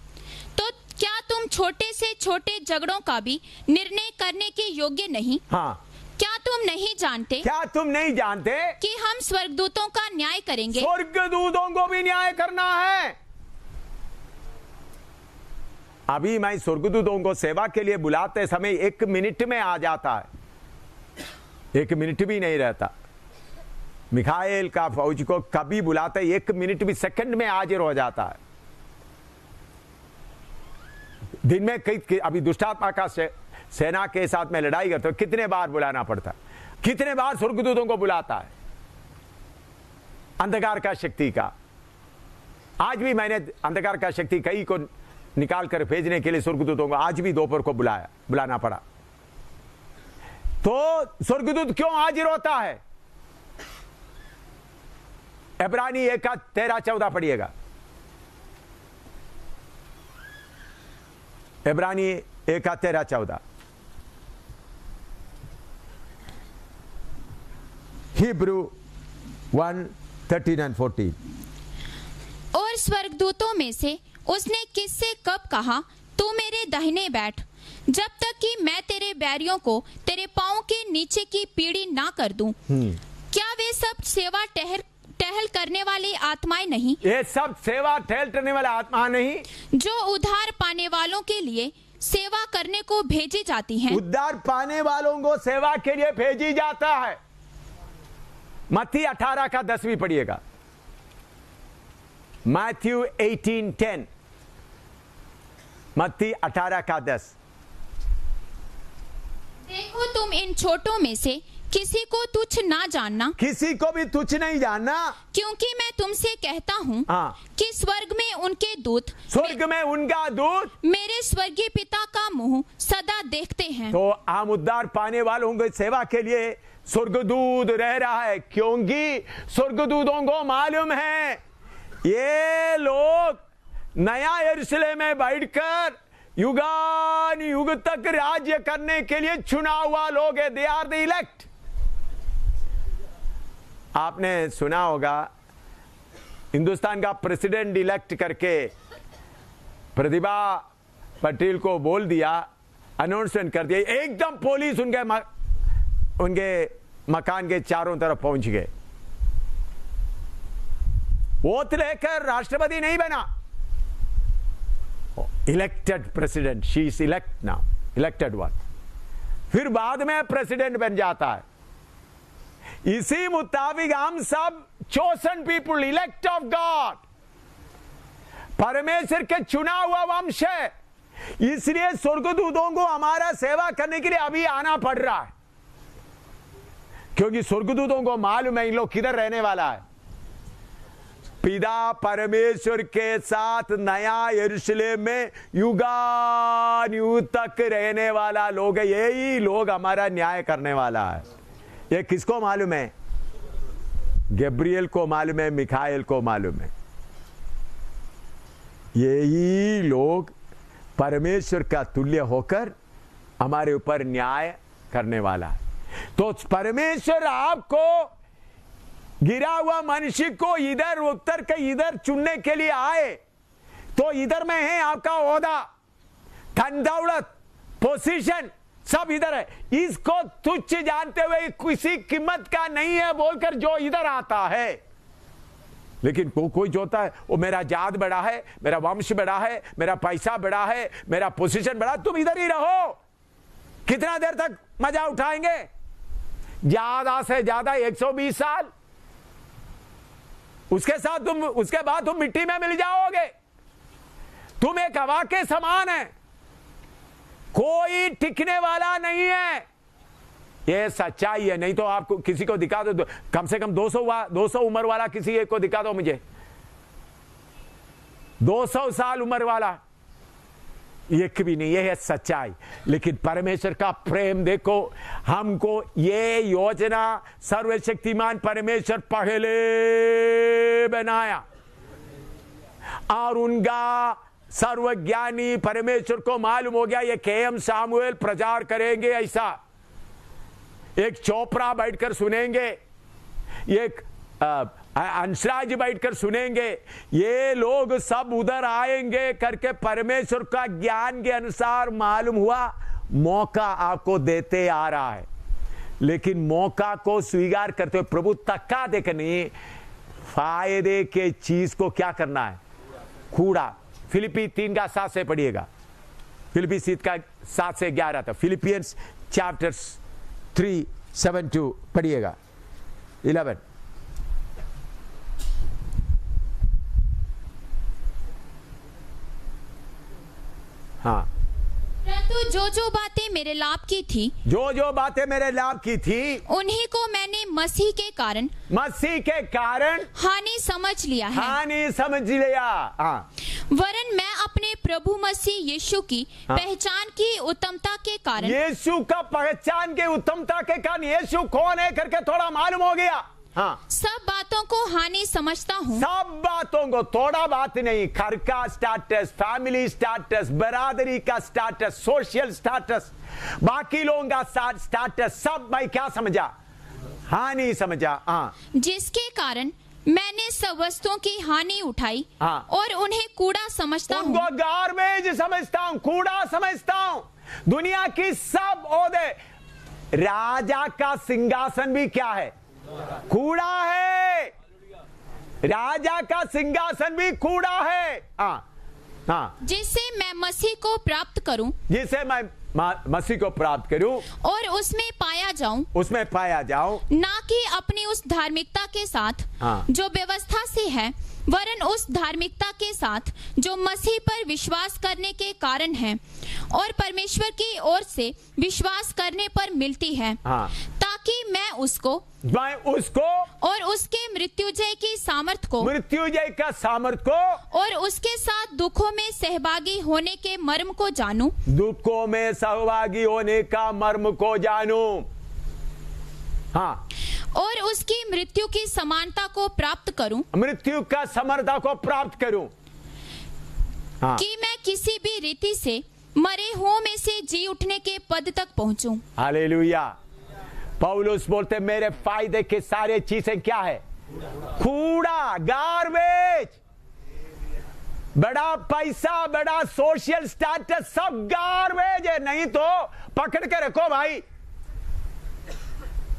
तो क्या तुम छोटे से छोटे झगड़ों का भी निर्णय करने के योग्य नहीं? हाँ, क्या तुम नहीं जानते? क्या तुम नहीं जानते कि हम स्वर्गदूतों का न्याय करेंगे? स्वर्गदूतों को भी न्याय करना है। अभी मैं स्वर्गदूतों को सेवा के लिए बुलाते समय 1 मिनट में आ जाता है, 1 मिनट भी नहीं रहता। मिखाएल का फौज को कभी बुलाते 1 मिनट भी, सेकंड में हाजिर हो जाता है। दिन में कई अभी दुष्टात्मा का सेना के साथ में लड़ाई करते हो, कितने बार बुलाना पड़ता है, कितने बार स्वर्गदूतों को बुलाता है। अंधकार का शक्ति का, आज भी मैंने अंधकार का शक्ति कई को निकाल कर भेजने के लिए स्वर्गदूतों को आज भी दोपहर को बुलाना पड़ा। तो स्वर्गदूत क्यों हाजिर होता है? इब्रानी 1 का 13-14 पढ़िएगा। इब्रानी 1 का 13-14। Hebrew 1:13 and 14। और स्वर्गदूतों में से उसने किससे कब कहा, तू मेरे दाहिने बैठ, जब तक कि मैं तेरे बैरियों को तेरे पांव के नीचे की पीढ़ी ना कर दूं? क्या वे सब सेवा टहल करने वाली आत्माएं नहीं? ये सब सेवा टहल करने वाले आत्मा नहीं, जो उद्धार पाने वालों के लिए सेवा करने को भेजी जाती हैं। उद्धार पाने वालों को सेवा के लिए भेजी जाता है। मत्ती 18 का 10 भी पढ़िएगा। मैथ्यू 18:10, मत्ती 18 का 10। देखो तुम इन छोटों में से किसी को तुच्छ ना जानना, किसी को भी तुच्छ नहीं जानना, क्योंकि मैं तुमसे कहता हूँ हाँ, कि स्वर्ग में उनके दूत, स्वर्ग में उनका दूत मेरे स्वर्गीय पिता का मुंह सदा देखते हैं। तो हम उद्धार पाने वालों की सेवा के लिए स्वर्गदूत रह रहा है, क्योंकि स्वर्गदूतों को मालूम है ये लोग नया यरूशलेम में बैठकर युगान युग तक राज्य करने के लिए चुना हुआ लोग है। They are the elect. आपने सुना होगा हिंदुस्तान का प्रेसिडेंट इलेक्ट करके प्रतिभा पटेल को बोल दिया, अनाउंसमेंट कर दिया, एकदम पुलिस उनके मकान के चारों तरफ पहुंच गए। वोट लेकर राष्ट्रपति नहीं बना, elected president, she is elect now, elected one, फिर बाद में प्रेसिडेंट बन जाता है। इसी मुताबिक हम सब chosen people, elect of God, परमेश्वर के चुना हुआ वंश है। इसलिए स्वर्गदूतों को हमारा सेवा करने के लिए अभी आना पड़ रहा है, क्योंकि स्वर्गदूतों को मालूम है इन लोग किधर रहने वाला है। पिता परमेश्वर के साथ नया यरूशलेम में युगानुयुग तक रहने वाला लोग है, यही लोग हमारा न्याय करने वाला है। ये किसको मालूम है? गब्रिएल को मालूम है, मिखाएल को मालूम है। यही लोग परमेश्वर का तुल्य होकर हमारे ऊपर न्याय करने वाला है। तो परमेश्वर आपको गिरा हुआ मनुष्य को इधर उत्तर के इधर चुनने के लिए आए, तो इधर में है आपका ओहदा, धन दौलत, पोजीशन सब इधर है। इसको तुच्छ जानते हुए किसी कीमत का नहीं है बोलकर जो इधर आता है, लेकिन कोई जोता है वो मेरा जात बड़ा है, मेरा वंश बड़ा है, मेरा पैसा बड़ा है, मेरा पोजीशन बड़ा। तुम इधर ही रहो, कितना देर तक मजा उठाएंगे? ज्यादा से ज्यादा 120 साल, उसके बाद तुम मिट्टी में मिल जाओगे। तुम एक हवा के समान है, कोई टिकने वाला नहीं है। ये सच्चाई है। नहीं तो आपको किसी को दिखा दो, कम से कम 200 उम्र वाला किसी एक को दिखा दो मुझे, 200 साल उम्र वाला, एक भी नहीं। ये है सच्चाई। लेकिन परमेश्वर का प्रेम देखो, हमको ये योजना सर्वशक्तिमान परमेश्वर पहले बनाया, और उनका सर्वज्ञानी परमेश्वर को मालूम हो गया ये केएम सामुएल प्रचार करेंगे ऐसा, एक चोपड़ा बैठकर सुनेंगे, एक अंशराज बैठकर सुनेंगे, ये लोग सब उधर आएंगे करके परमेश्वर का ज्ञान के अनुसार मालूम हुआ मौका आपको देते आ रहा है। लेकिन मौका को स्वीकार करते हुए प्रभु तक्का देकर नहीं, फायदे के चीज को क्या करना है? कूड़ा। फिलिपी 3 का 7 से पढ़िएगा, फिलिपी 3 का 7 से 11 तक, फिलिपियंस चैप्टर्स 3:7 पढ़िएगा, 11। हाँ, परंतु जो जो बातें मेरे लाभ की थी, जो बातें मेरे लाभ की थी, उन्हीं को मैंने मसीह के कारण हानि समझ लिया है। हानि समझ लिया। हाँ। वरन मैं अपने प्रभु मसीह यीशु की पहचान की उत्तमता के कारण, यीशु का पहचान के उत्तमता के कारण, यीशु कौन है करके थोड़ा मालूम हो गया। हाँ, सब बातों को हानि समझता हूँ। सब बातों को, थोड़ा बात नहीं, घर का स्टेटस, फैमिली स्टेटस, बरादरी का स्टेटस, सोशल स्टेटस, बाकी लोगों का स्टेटस, सब मैं क्या समझा? हानि समझा। हाँ, जिसके कारण मैंने सब वस्तुओं की हानि उठाई। हाँ, और उन्हें कूड़ा समझता हूँ। उनको गार्बेज समझता हूँ, कूड़ा समझता हूँ। दुनिया की सब ओहदे, राजा का सिंहासन भी क्या है? कूड़ा है। राजा का सिंहासन भी कूड़ा है। हाँ, हाँ, जिससे मैं मसीह को प्राप्त करूं, जिसे मैं मसीह को प्राप्त करूं और उसमें पाया जाऊं, ना कि अपनी उस धार्मिकता के साथ जो व्यवस्था से है, वरन उस धार्मिकता के साथ जो मसीह पर विश्वास करने के कारण है और परमेश्वर की ओर से विश्वास करने पर मिलती है, ताकि मैं उसको और उसके मृत्युजय की सामर्थ को, और उसके साथ दुखों में सहभागी होने के मर्म को जानूं, दुखों में सहभागी होने का मर्म को जानूं। हाँ, और उसकी मृत्यु की समानता को प्राप्त करूं, मृत्यु का समर्था को प्राप्त करूं। हाँ, कि मैं किसी भी रीति से मरे हुओं में से जी उठने के पद तक पहुंचूं। हालेलुया। पौलुस बोलते मेरे फायदे के सारे चीजें क्या है? कूड़ा, गार्बेज। बड़ा पैसा, बड़ा सोशल स्टेटस, सब गार्बेज है। नहीं तो पकड़ के रखो भाई,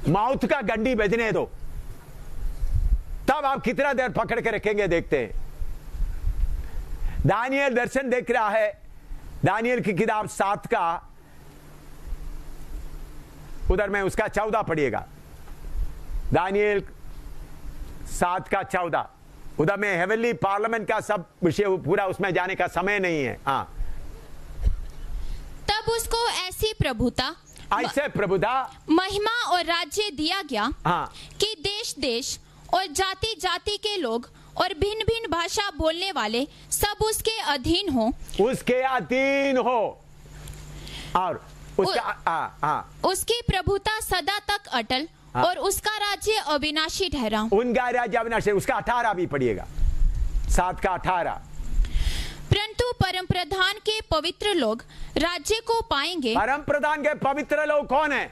माउथ का गंडी बजने दो, तब आप कितना देर पकड़ के रखेंगे देखते हैं। दानियल दर्शन देख रहा है, दानियल की किताब 7 का, उधर में उसका 14 पढ़िएगा, दानियल 7 का 14। उधर में हेवनली पार्लियामेंट का सब विषय पूरा, उसमें जाने का समय नहीं है। हाँ, तब उसको ऐसी प्रभुता, ऐसे प्रभुता, महिमा और राज्य दिया गया हाँ, कि देश देश और जाति जाति के लोग और भिन्न भिन्न भाषा बोलने वाले सब उसके अधीन हो। उसके अधीन हो, और उसका उसकी प्रभुता सदा तक अटल और उसका राज्य अविनाशी ठहरा। उनका राज्य अविनाशी। उसका 18 भी पढ़िएगा, 7 का 18। परंतु परम प्रधान के पवित्र लोग राज्य को पाएंगे। परम प्रधान के पवित्र लोग कौन है?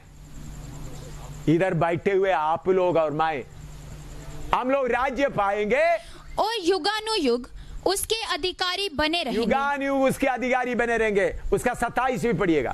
इधर बैठे हुए आप लोग और मैं, हम लोग राज्य पाएंगे और युगानुयुग उसके अधिकारी बने रहेंगे। युगानुयुग उसके अधिकारी बने रहेंगे। उसका 27 भी पढ़िएगा।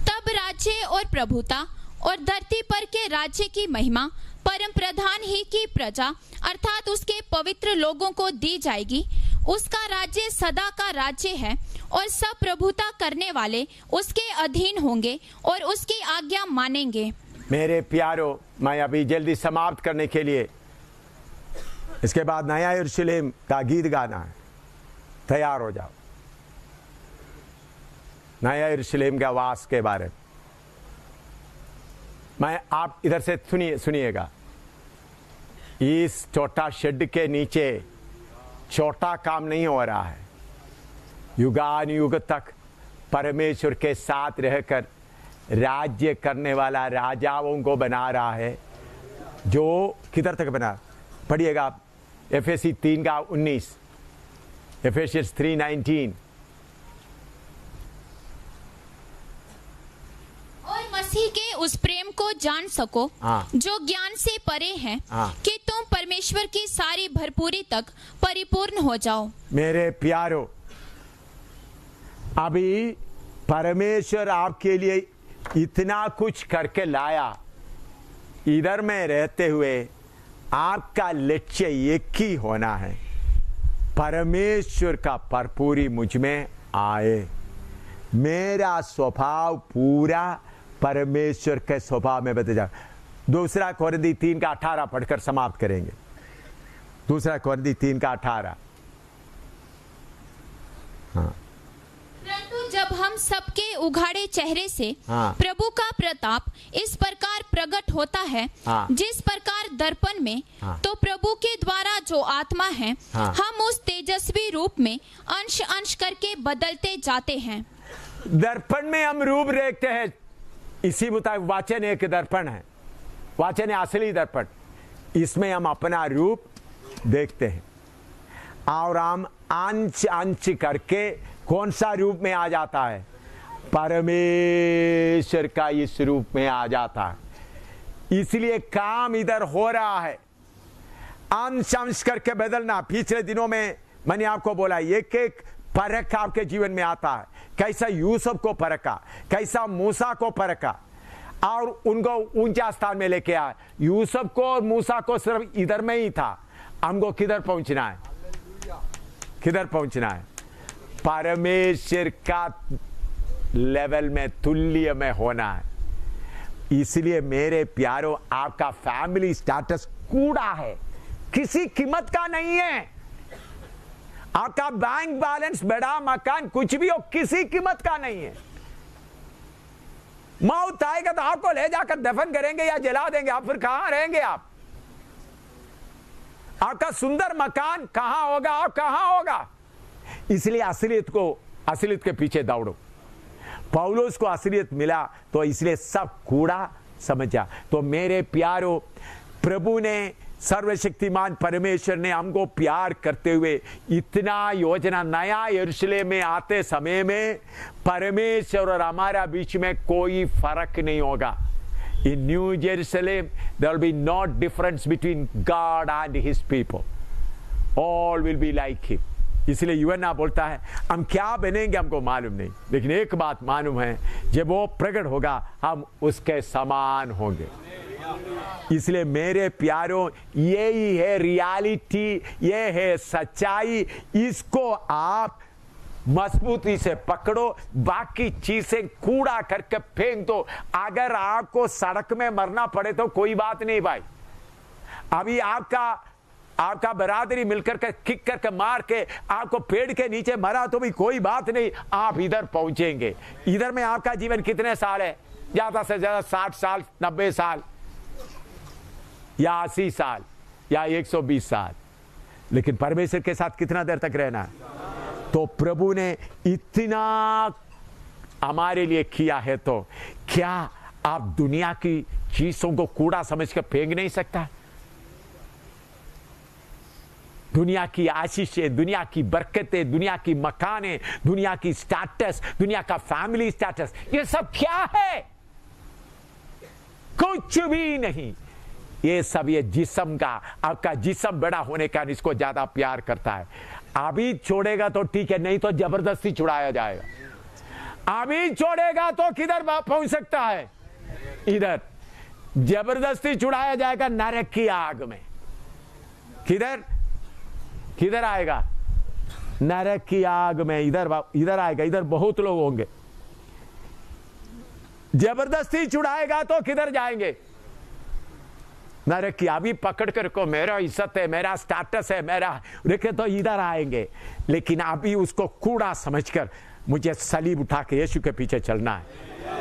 तब राज्य और प्रभुता और धरती पर के राज्य की महिमा परम प्रधान ही की प्रजा अर्थात उसके पवित्र लोगों को दी जाएगी। उसका राज्य सदा का राज्य है और सब प्रभुता करने वाले उसके अधीन होंगे और उसकी आज्ञा मानेंगे। मेरे प्यारों, मैं अभी जल्दी समाप्त करने के लिए, इसके बाद नया यरूशलेम का गीत गाना है। तैयार हो जाओ। नया यरूशलेम का वास के बारे में मैं, आप इधर से सुनिएगा। इस छोटा शेड के नीचे छोटा काम नहीं हो रहा है। युगानुयुग तक परमेश्वर के साथ रहकर राज्य करने वाला राजाओं को बना रहा है। जो किधर तक बना, पढ़िएगा आप, एफएसी 3 का 19, एफेसियंस 3:19। और मसीह के उस प्रेम को जान सको जो ज्ञान से परे है, कि तुम परमेश्वर की सारी भरपूरी तक परिपूर्ण हो जाओ। मेरे प्यारों, अभी परमेश्वर आपके लिए इतना कुछ करके लाया। इधर में रहते हुए आपका लक्ष्य एक ही होना है, परमेश्वर का भरपूरी मुझ में आए। मेरा स्वभाव पूरा परमेश्वर के स्वभाव में बदल जाए। 2 कोरिन्थी 3 का 18 पढ़कर समाप्त करेंगे। 2 कोरिन्थी 3 का 18। हाँ। परंतु जब हम सबके उघाड़े चेहरे से प्रभु का प्रताप इस प्रकार प्रकट होता है, जिस प्रकार दर्पण में, तो प्रभु के द्वारा जो आत्मा है, हम उस तेजस्वी रूप में अंश अंश करके बदलते जाते हैं। दर्पण में हम रूप देखते हैं। इसी मुताबिक वाचन एक दर्पण है, वाचन है असली दर्पण। इसमें हम अपना रूप देखते हैं और हम अंश अंश करके कौन सा रूप में आ जाता है? परमेश्वर का इस रूप में आ जाता है। इसलिए काम इधर हो रहा है, अंश अंश करके बदलना। पिछले दिनों में मैंने आपको बोला, एक एक परख आपके जीवन में आता है। कैसा यूसुफ को परखा, कैसा मूसा को परखा और उनको ऊंचा स्थान में लेके आया। यूसुफ को और मूसा को सिर्फ इधर में ही था। हमको किधर पहुंचना है? किधर पहुंचना है? परमेश्वर का लेवल में, तुल्य में होना है। इसलिए मेरे प्यारों, आपका फैमिली स्टेटस कूड़ा है, किसी कीमत का नहीं है। आपका बैंक बैलेंस, बड़ा मकान, कुछ भी हो, किसी कीमत का नहीं है। मौत आएगा तो आपको ले जाकर दफन करेंगे या जला देंगे। आप फिर कहां रहेंगे? आपका सुंदर मकान कहां होगा? आप कहां होगा? इसलिए असलियत के पीछे दौड़ो। पौलुस को असलियत मिला तो इसलिए सब कूड़ा समझा। तो मेरे प्यारों, प्रभु ने, सर्वशक्तिमान परमेश्वर ने हमको प्यार करते हुए इतना योजना, नया यरूशलेम में आते समय में परमेश्वर और हमारा बीच में कोई फर्क नहीं होगा। In New Jerusalem, there will be no difference between God and His people. All will be like Him. इसलिए यूहन्ना बोलता है, हम क्या बनेंगे हमको मालूम नहीं, लेकिन एक बात मालूम है, जब वो प्रकट होगा हम उसके समान होंगे। इसलिए मेरे प्यारों, यही है रियलिटी, ये है सच्चाई। इसको आप मजबूती से पकड़ो, बाकी चीजें कूड़ा करके फेंक दो। अगर आपको सड़क में मरना पड़े तो कोई बात नहीं भाई। अभी आपका आपका बरादरी मिलकर के किक करके मार के आपको पेड़ के नीचे मरा तो भी कोई बात नहीं, आप इधर पहुंचेंगे। इधर में आपका जीवन कितने साल है? ज्यादा से ज्यादा 60 साल, 90 साल या 80 साल या 120 साल, लेकिन परमेश्वर के साथ कितना देर तक रहना है? तो प्रभु ने इतना हमारे लिए किया है, तो क्या आप दुनिया की चीजों को कूड़ा समझ कर फेंक नहीं सकता? दुनिया की आशीषें, दुनिया की बरकतें, दुनिया की मकाने, दुनिया की स्टेटस, दुनिया का फैमिली स्टेटस, ये सब क्या है? कुछ भी नहीं। ये सब ये जिस्म का, आपका जिस्म बड़ा होने का इसको ज्यादा प्यार करता है। अभी छोड़ेगा तो ठीक है, नहीं तो जबरदस्ती छुड़ाया जाएगा। अभी छोड़ेगा तो किधर पहुंच सकता है? इधर जबरदस्ती छुड़ाया जाएगा नरक की आग में। किधर किधर आएगा? नरक की आग में। इधर आएगा। इधर बहुत लोग होंगे। जबरदस्ती छुड़ाएगा तो किधर जाएंगे? नरक की। अभी पकड़ कर को मेरा इज्जत है, मेरा स्टेटस है, मेरा देखे तो इधर आएंगे, लेकिन अभी उसको कूड़ा समझकर मुझे सलीब उठा के यीशु के पीछे चलना है।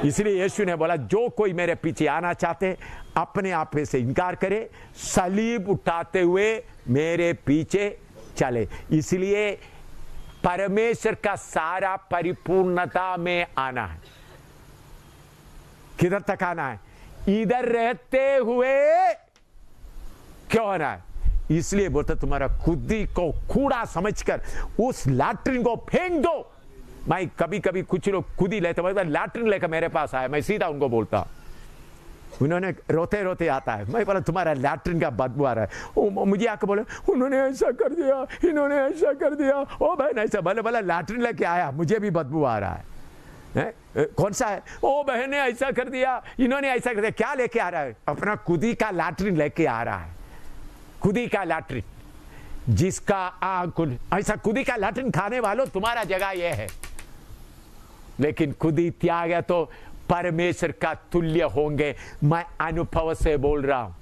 इसलिए यीशु ने बोला, जो कोई मेरे पीछे आना चाहते अपने आप से इनकार करे, सलीब उठाते हुए मेरे पीछे चले। इसलिए परमेश्वर का सारा परिपूर्णता में आना है। किधर तक आना है? इधर रहते हुए क्यों आना है? इसलिए बोलता तुम्हारा खुदी को कूड़ा समझकर उस लैट्रिन को फेंक दो। मैं कभी कभी कुछ लोग खुद ही लेते, लैट्रिन लेकर मेरे पास आया, मैं सीधा उनको बोलता, उन्होंने रोते रोते आता है, मैं बोला तुम्हारा लैट्रिन का बदबू आ रहा है। मुझे आकर बोले उन्होंने ऐसा कर दिया, इन्होंने ऐसा कर दिया, ओ बहन ऐसा, बोला लैट्रिन लेके आया, मुझे भी बदबू आ रहा है। कौन सा है? ओ बहन ने ऐसा कर दिया, इन्होंने ऐसा कर दिया। क्या लेके आ रहा है? अपना खुदी का लैट्रिन लेके आ रहा है। खुदी का लैट्रिन, जिसका ऐसा खुदी का लैट्रिन खाने वालों तुम्हारा जगह यह है, लेकिन खुदी त्याग है तो परमेश्वर का तुल्य होंगे। मैं अनुभव से बोल रहा हूं,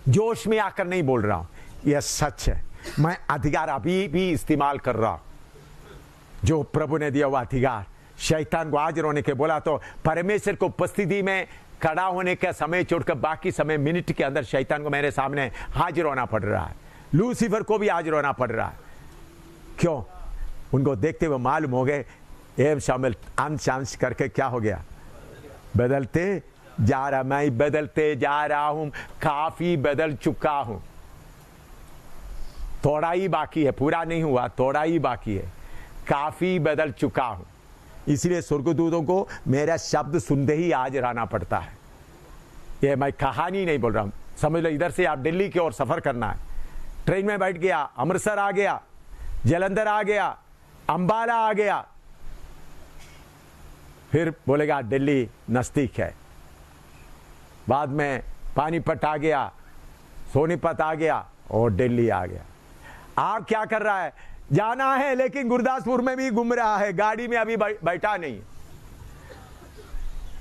जोश में आकर नहीं बोल रहा हूं, यह सच है। मैं अधिकार अभी भी इस्तेमाल कर रहा हूं, जो प्रभु ने दिया हुआ अधिकार। शैतान को हाजिर होने के बोला तो परमेश्वर को उपस्थिति में खड़ा होने का समय छोड़कर बाकी समय मिनट के अंदर शैतान को मेरे सामने हाजिर होना पड़ रहा है। लूसीफर को भी हाजिर होना पड़ रहा है। क्यों? उनको देखते हुए मालूम हो गए एम शामिल अंश करके क्या हो गया? बदलते जा रहा, मैं बदलते जा रहा हूं, काफी बदल चुका हूं। थोड़ा ही बाकी है, पूरा नहीं हुआ, थोड़ा ही बाकी है, काफी बदल चुका हूं। इसलिए स्वर्गदूतों को मेरा शब्द सुनते ही आज रहना पड़ता है। ये मैं कहानी नहीं बोल रहा हूं, समझ लो। इधर से आप दिल्ली की ओर सफर करना है, ट्रेन में बैठ गया, अमृतसर आ गया, जलंधर आ गया, अंबाला आ गया, फिर बोलेगा दिल्ली नजदीक है, बाद में पानीपत आ गया, सोनीपत आ गया और दिल्ली आ गया। आप क्या कर रहा है? जाना है, लेकिन गुरदासपुर में भी घूम रहा है, गाड़ी में अभी बैठा नहीं,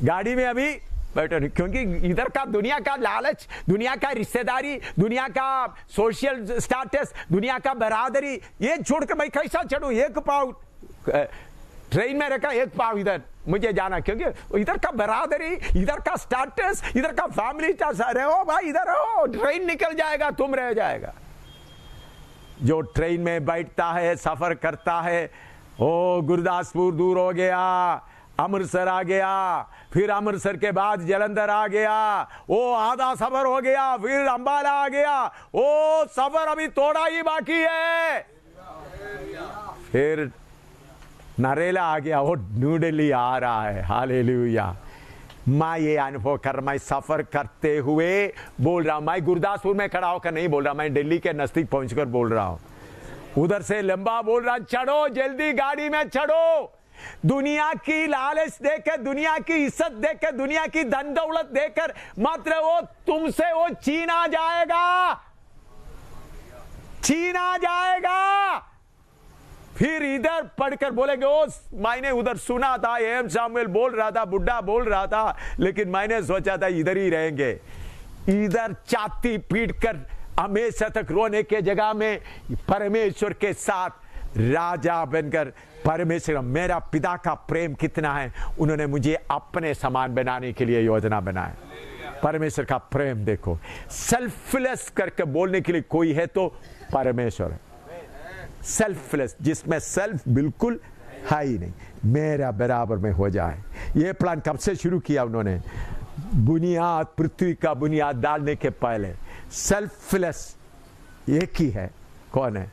गाड़ी में अभी बैठा नहीं, क्योंकि इधर का दुनिया का लालच, दुनिया का रिश्तेदारी, दुनिया का सोशल स्टेटस, दुनिया का बरादरी, ये छोड़कर मैं कैसा चढ़ूं? एक पाव ट्रेन में रखा, एक पाव इधर मुझे जाना, क्योंकि इधर का बरादरी, इधर का स्टेटस, इधर का फैमिली स्टेटस। अरे ओ भाई इधर हो, ट्रेन निकल जाएगा, तुम रह जाएगा। जो ट्रेन में बैठता है, सफर करता है, ओ गुरदासपुर दूर हो गया, अमृतसर आ गया, फिर अमृतसर के बाद जलंधर आ गया, ओ आधा सफर हो गया, फिर अंबाला आ गया, ओ सफर अभी थोड़ा ही बाकी है, फिर नरेला आ गया, वो न्यू दिल्ली आ रहा है। हालेलुया। मैं ये अनुभव कर, मैं सफर करते हुए बोल रहा हूं, मैं गुरदासपुर में खड़ा होकर नहीं बोल रहा, मैं दिल्ली के नजदीक पहुंचकर बोल रहा हूं। उधर से लंबा बोल रहा, चढ़ो जल्दी गाड़ी में चढ़ो। दुनिया की लालच देकर, दुनिया की इज्जत देकर, दुनिया की धन दौलत देकर मात्र वो तुमसे वो छीना जाएगा, छीना जाएगा। फिर इधर पढ़कर बोलेंगे, ओ मैंने उधर सुना था, एम सामुएल बोल रहा था, बुड्ढा बोल रहा था, लेकिन मैंने सोचा था इधर ही रहेंगे। इधर छाती पीट कर हमेशा तक रोने के जगह में परमेश्वर के साथ राजा बनकर परमेश्वर, मेरा पिता का प्रेम कितना है, उन्होंने मुझे अपने समान बनाने के लिए योजना बनाया। परमेश्वर का प्रेम देखो, सेल्फलेस करके बोलने के लिए कोई है तो परमेश्वर है। सेल्फलेस, जिसमें सेल्फ बिल्कुल है ही नहीं, मेरा बराबर में हो जाए। ये प्लान कब से शुरू किया उन्होंने? बुनियाद, पृथ्वी का बुनियाद डालने के पहले। सेल्फलेस एक ही है, कौन है?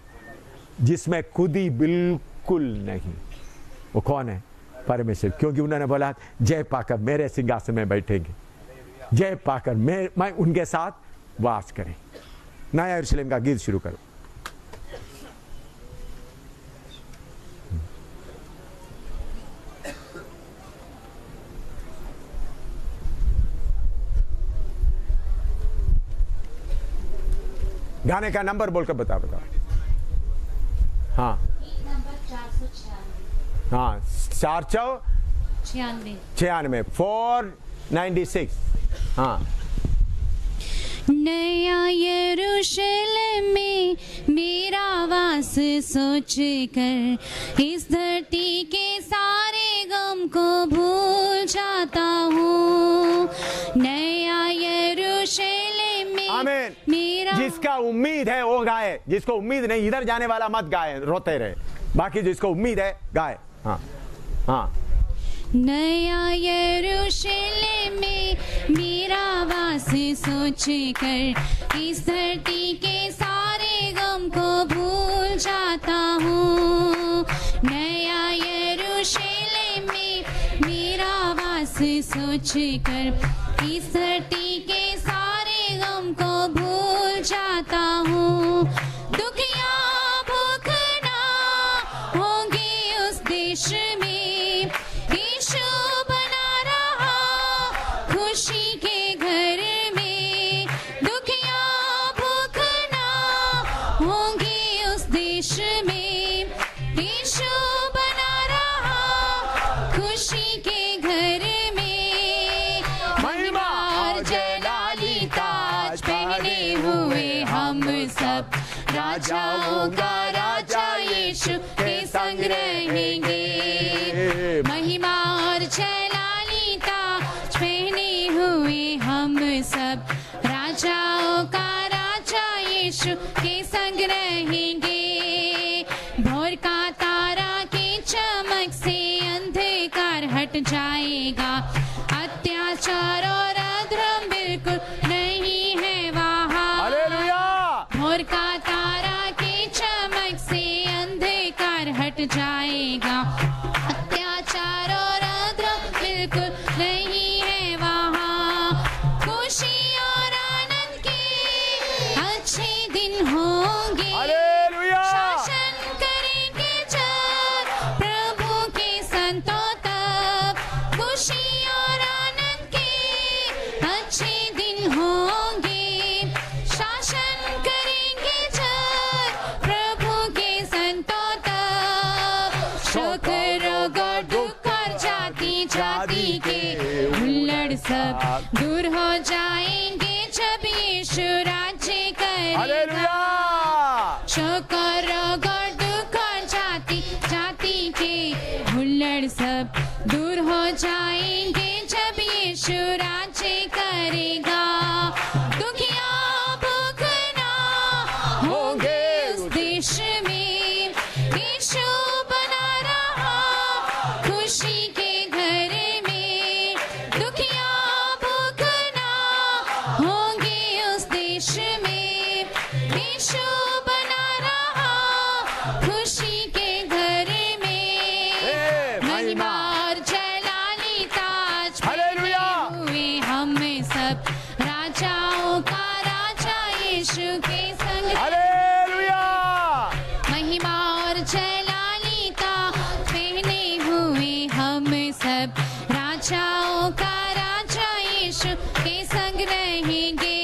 जिसमें खुद ही बिल्कुल नहीं, वो कौन है? परमेश्वर। क्योंकि उन्होंने बोला जय पाकर मेरे सिंहासन में बैठेंगे, जय पाकर मैं उनके साथ वास करें। नया यरूशलेम का गीत शुरू करो। गाने का नंबर बोलकर बताओ। हाँ, नंबर 496। हाँ, 496 496। हाँ, नया यरूशलेम में मेरा वास सोच कर इस धरती के सारे गम को भूल जाता हूँ। नया यरूशलेम में आमीन। मेरा, जिसका उम्मीद है वो गाए, जिसको उम्मीद नहीं इधर जाने वाला मत गाए, रोते रहे। बाकी जिसको उम्मीद है गाए। हाँ हाँ। नया यरूशलेम में मेरा वास सोच कर इस धरती के सारे गम को भूल जाता हूँ। नया यरूशलेम में मेरा वास सोच कर इस धरती के सारे गम को भूल जाता हूँ। दुख या भूख ना होंगे उस देश में, यीशु बना रहा खुशी के घर में। दुख या भूख ना होंगे उस देश में, यीशु बना रहा खुशी के घर में। महिमा और जलाली ताज पहने हुए हम सब राजाओं का राजा यीशु के संग रहेंगे। महिमा और जलाली ताज पहने हुए हम सब राजाओं का राजा यीशु के संग रहेंगे। भोर का तारा की चमक से अंधकार हट जाएगा, अत्याचार और अधर्म बिल्कुल नहीं है वहाँ। हालेलुया। भोर का तारा की चमक से अंधकार हट जाएगा, अत्याचार और अधर्म बिल्कुल नहीं है वहाँ। खुशी और आनंद के अच्छे दिन होंगे, हालेलुया। शासन करेंगे जब प्रभु के संतों तब। खुशी और आनंद के अच्छे दिन होंगे, शासन करेंगे जब प्रभु के संतों तब। शोक रोग और दुख और जाति जाति के हुल्लड़ सब दूर हो जाएंगे जब यीशु राज्य करेगा। हालेलुया। शोक और रोग और दुख और जाति जाति के हुल्लड़ सब दूर हो जाएंगे जब यीशु राज्य करेगा। दुख या भूख ना होंगे उस देश में, यीशु बना रहा खुशी के घर में। दुख या भूख ना होंगे उस देश में, यीशु बना रहा खुशी के घर में। महिमा और जलाली ताज हालेलुया। पहने हुए हम सब राजाओं का राजा यीशु के संग। हालेलुया। महिमा और जलाली ताज पहने हुए हम सब राजाओं का राजा यीशु के संग रहेंगे।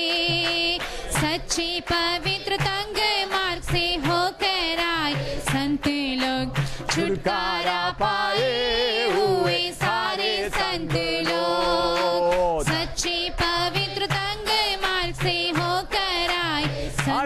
सच्चे पवित्र तंग मार्ग से होकर आए संत लोग, छुटकारा पाए हुए सारे संत लोग। सच्चे पवित्र तंग मार्ग से होकर आए संत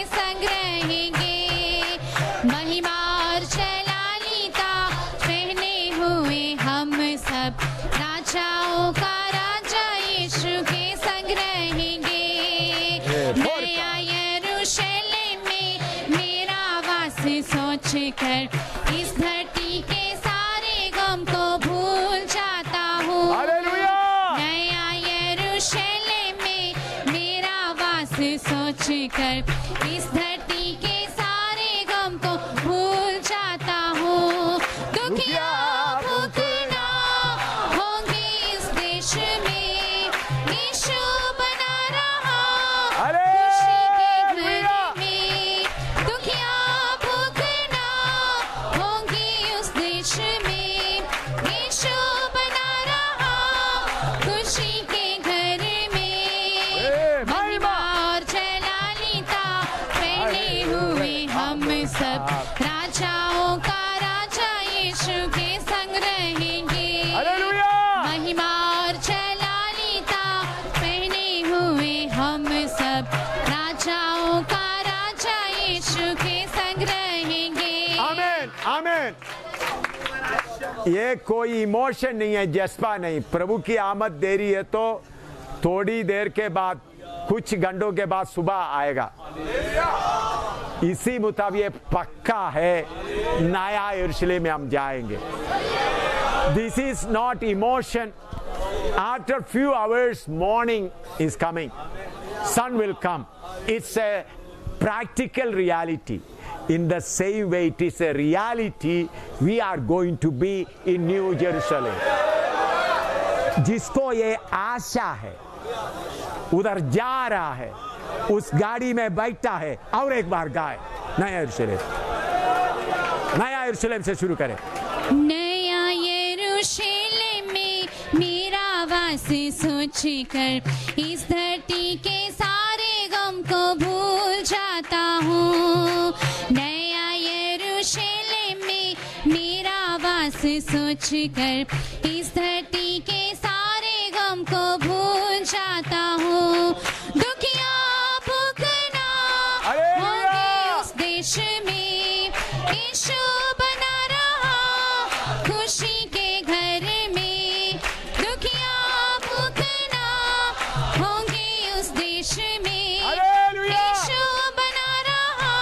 संग रहेंगे। महिमा और जलालिता पहने हुए हम सब राजाओं का राजा यीशु के संग रहेंगे। नया यरूशलेम में मेरा वास सोच कर इस धरती के सारे गम को भूल जाता हूँ। हालेलुया। नया यरूशलेम में मेरा वास सोच कर इस धरती के सारे गम को भूल जाता हूँ। दुखिया भूखना होंगे इस देश में, यीशु बना रहा खुशी के घर में। दुखिया भूखना होंगे उस देश में, यीशु बना रहा खुशी के घर में। महिमा और जलालिता पहने हुए हम सब राजाओं का राजा यीशु के संग रहेंगे। हालेलुया। महिमा और जलालिता पहने हुए हम सब राजाओं का राजा यीशु के संग रहेंगे। आमीन आमीन। ये कोई इमोशन नहीं है, जज्बा नहीं। प्रभु की आमद देरी है तो थोड़ी देर के बाद, कुछ घंटों के बाद सुबह आएगा। इसी मुताबिक ये पक्का है, नया यरूशलेम में हम जाएंगे। This is not emotion. After few hours morning is coming, sun will come. It's a practical reality. In the same way it is a reality, we are going to be in New Jerusalem. जिसको ये आशा है, उधर जा रहा है, उस गाड़ी में बैठा है और एक बार गाए नया यरूशलेम। नया यरूशलेम से शुरू करें। नया यरूशलेम में मेरा वास सोच कर इस धरती के सारे गम को भूल जाता हूँ। नया यरूशलेम में मेरा वास सोच कर इस धरती के सारे गम को भूल जाता हूँ। दुखिया भूखना होंगे उस देश में, यीशु बना रहा खुशी के घर में। दुखिया भूखना होंगे उस देश में, यीशु बना रहा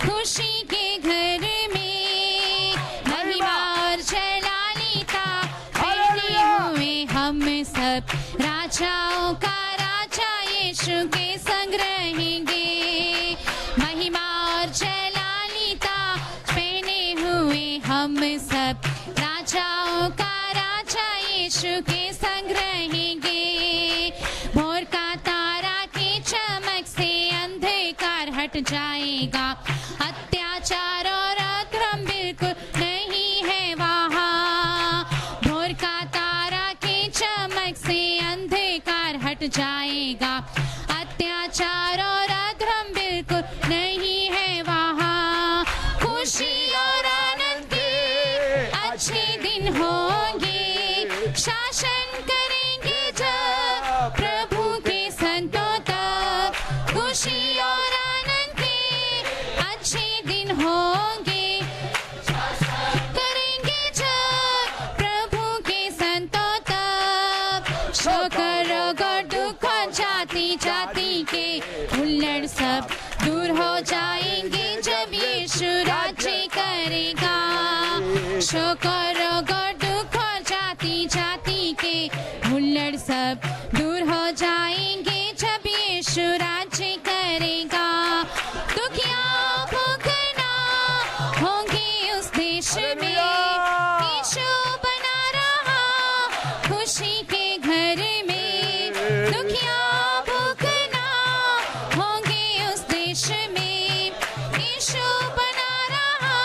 खुशी के घर में। महिमा और जलालिता पहने हुए हम सब राजाओं का राजा यीशु के संग रहेंगे। महिमा और जलालिता पहने हुए हम सब राजाओं का राजा यीशु के संग रहेंगे। भोर का तारा की चमक से अंधकार हट जाएगा, अत्याचार और अधर्म बिल्कुल नहीं है वहाँ। भोर का तारा की चमक से अंधकार हट जाएगा, अत्याचार और अधर्म बिल्कुल नहीं है वहाँ। खुशी और आनंद के अच्छे दिन होंगे, शासन करेंगे जब प्रभु के संतों तक। खुशी और आनंद के अच्छे दिन होंगे, करेंगे जब प्रभु के संतों तक। शोकर और दुख जाति जाति के हुल्लड़ सब दूर हो जाएंगे जब यीशु राज्य करेगा। शोकर और दुख जाति जाति के हुल्लड़ सब दूर हो जाएंगे जब यीशु राज्य करेगा। दुखिया भूखना होंगे उस देश में, यीशु बना रहा खुशी के घर में। दुखिया भूखना होंगे उस देश में, यीशु बना रहा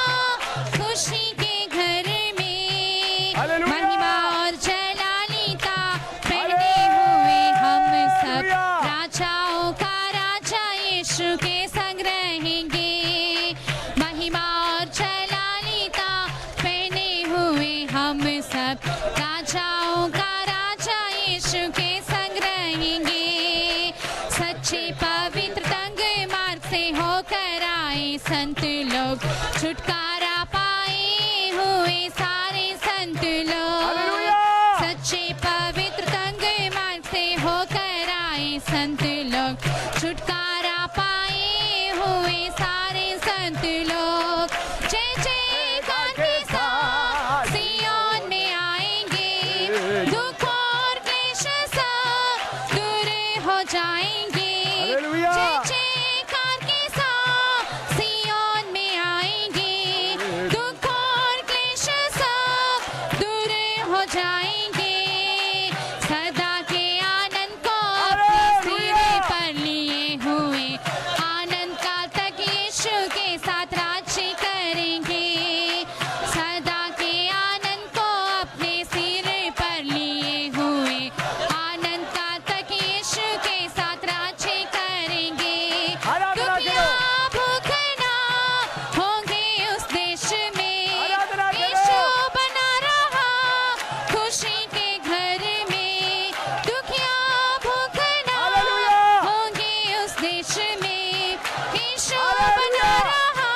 खुशी के घर में। हालेलुया। महिमा और जलालिता पहने हुए हम सब राजाओं का राजा यीशु के संग रहेंगे। महिमा और जलालिता पहने हुए हम सब राजाओं का राजा यीशु के संग रहेंगे। सच्चे पवित्र तंग मार्ग से हो होकर आए संत लोग, छुटकारा पाए हुए सारे संत लोग, सच्चे पवित्र तंग मार्ग से होकर आए संत लोग, छुटकारा पाए हुए सारे संत लोग। जय जयकार के साथ सियोन में आएंगे, दुख और क्लेश सब दूर हो जाएंगे। जय जयकार के साथ सियोन में आएंगे, दुख और क्लेश सब दूर हो जाएंगे। सदा के आनंद को अपने सिर पर लिए हुए, आनंद काल तक यीशु के साथ राज्य करेंगे। सदा के आनंद को अपने सिर पर लिए हुए, आनंद काल तक यीशु के साथ राज्य करेंगे। दुखिया भूखना होंगे उस देश में, यीशु बना रहा खुशी के घर में। दुखिया भूखना होंगे उस देश में, यीशु बना रहा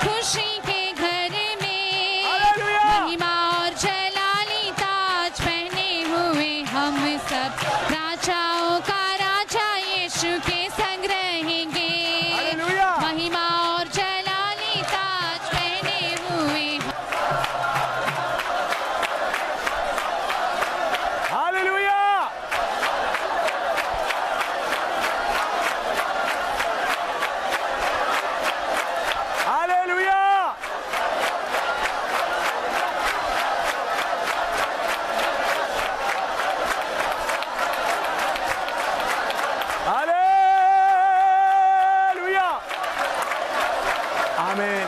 खुशी के घर में। महिमा और जलाली ताज पहने हुए हम सब, राजाओं का राजा यीशु के संग रहेंगे। महिमा और जलाली ताज पहने हुए हालेलुया। हालेलुया। हालेलुया। आमीन।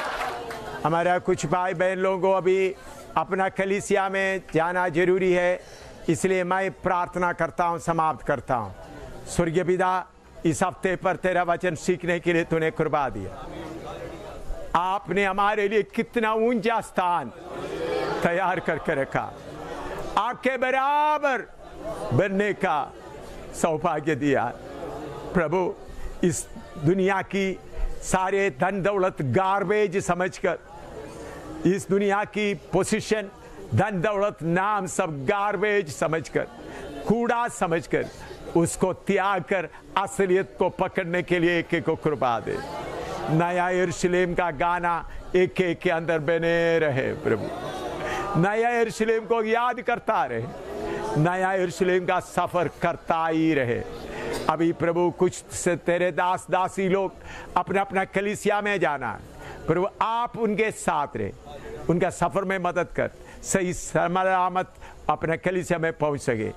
हमारा कुछ भाई बहन लोगों को अभी अपना कलीसिया में जाना जरूरी है, इसलिए मैं प्रार्थना करता हूँ, समाप्त करता हूँ। स्वर्गीय पिता, इस हफ्ते पर तेरा वचन सीखने के लिए तूने कृपा दिया। आपने हमारे लिए कितना ऊंचा स्थान तैयार करके रखा, आपके बराबर बनने का सौभाग्य दिया। प्रभु, इस दुनिया की सारे धन दौलत गार्बेज समझकर, इस दुनिया की पोजीशन, धन दौलत, नाम सब गार्बेज समझकर, कूड़ा समझकर, उसको त्याग कर असलियत को पकड़ने के लिए एक एक को कृपा दे। नया यरूशलेम का गाना एक एक के अंदर बने रहे प्रभु, नया यरूशलेम को याद करता रहे, नया यरूशलेम का सफर करता ही रहे। अभी प्रभु कुछ से तेरे दास दासी लोग अपना अपना कलीसिया में जाना है, प्रभु आप उनके साथ रहे, उनका सफर में मदद कर, सही सलामत अपने कलीसिया में पहुंच सके।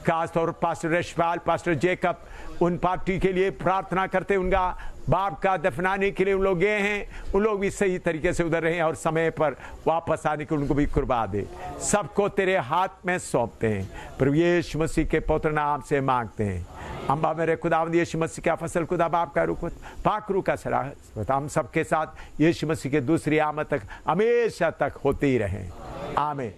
खासतौर पास्टर यशपाल, पास्टर जेकब, उन पार्टी के लिए प्रार्थना करते, उनका बाप का दफनाने के लिए उन लोग गए हैं, उन लोग भी सही तरीके से उधर रहें और समय पर वापस आने के उनको भी कृपा दे। सबको तेरे हाथ में सौंपते हैं, प्रभु यीशु मसीह के पवित्र नाम से मांगते हैं। अम्बा मेरे खुदावंद यीशु मसीह का फसल खुदा बाप का रुख पाक रू का सलाह हम सबके साथ यीशु मसीह के दूसरी आमद तक हमेशा तक होती ही रहे। आमीन।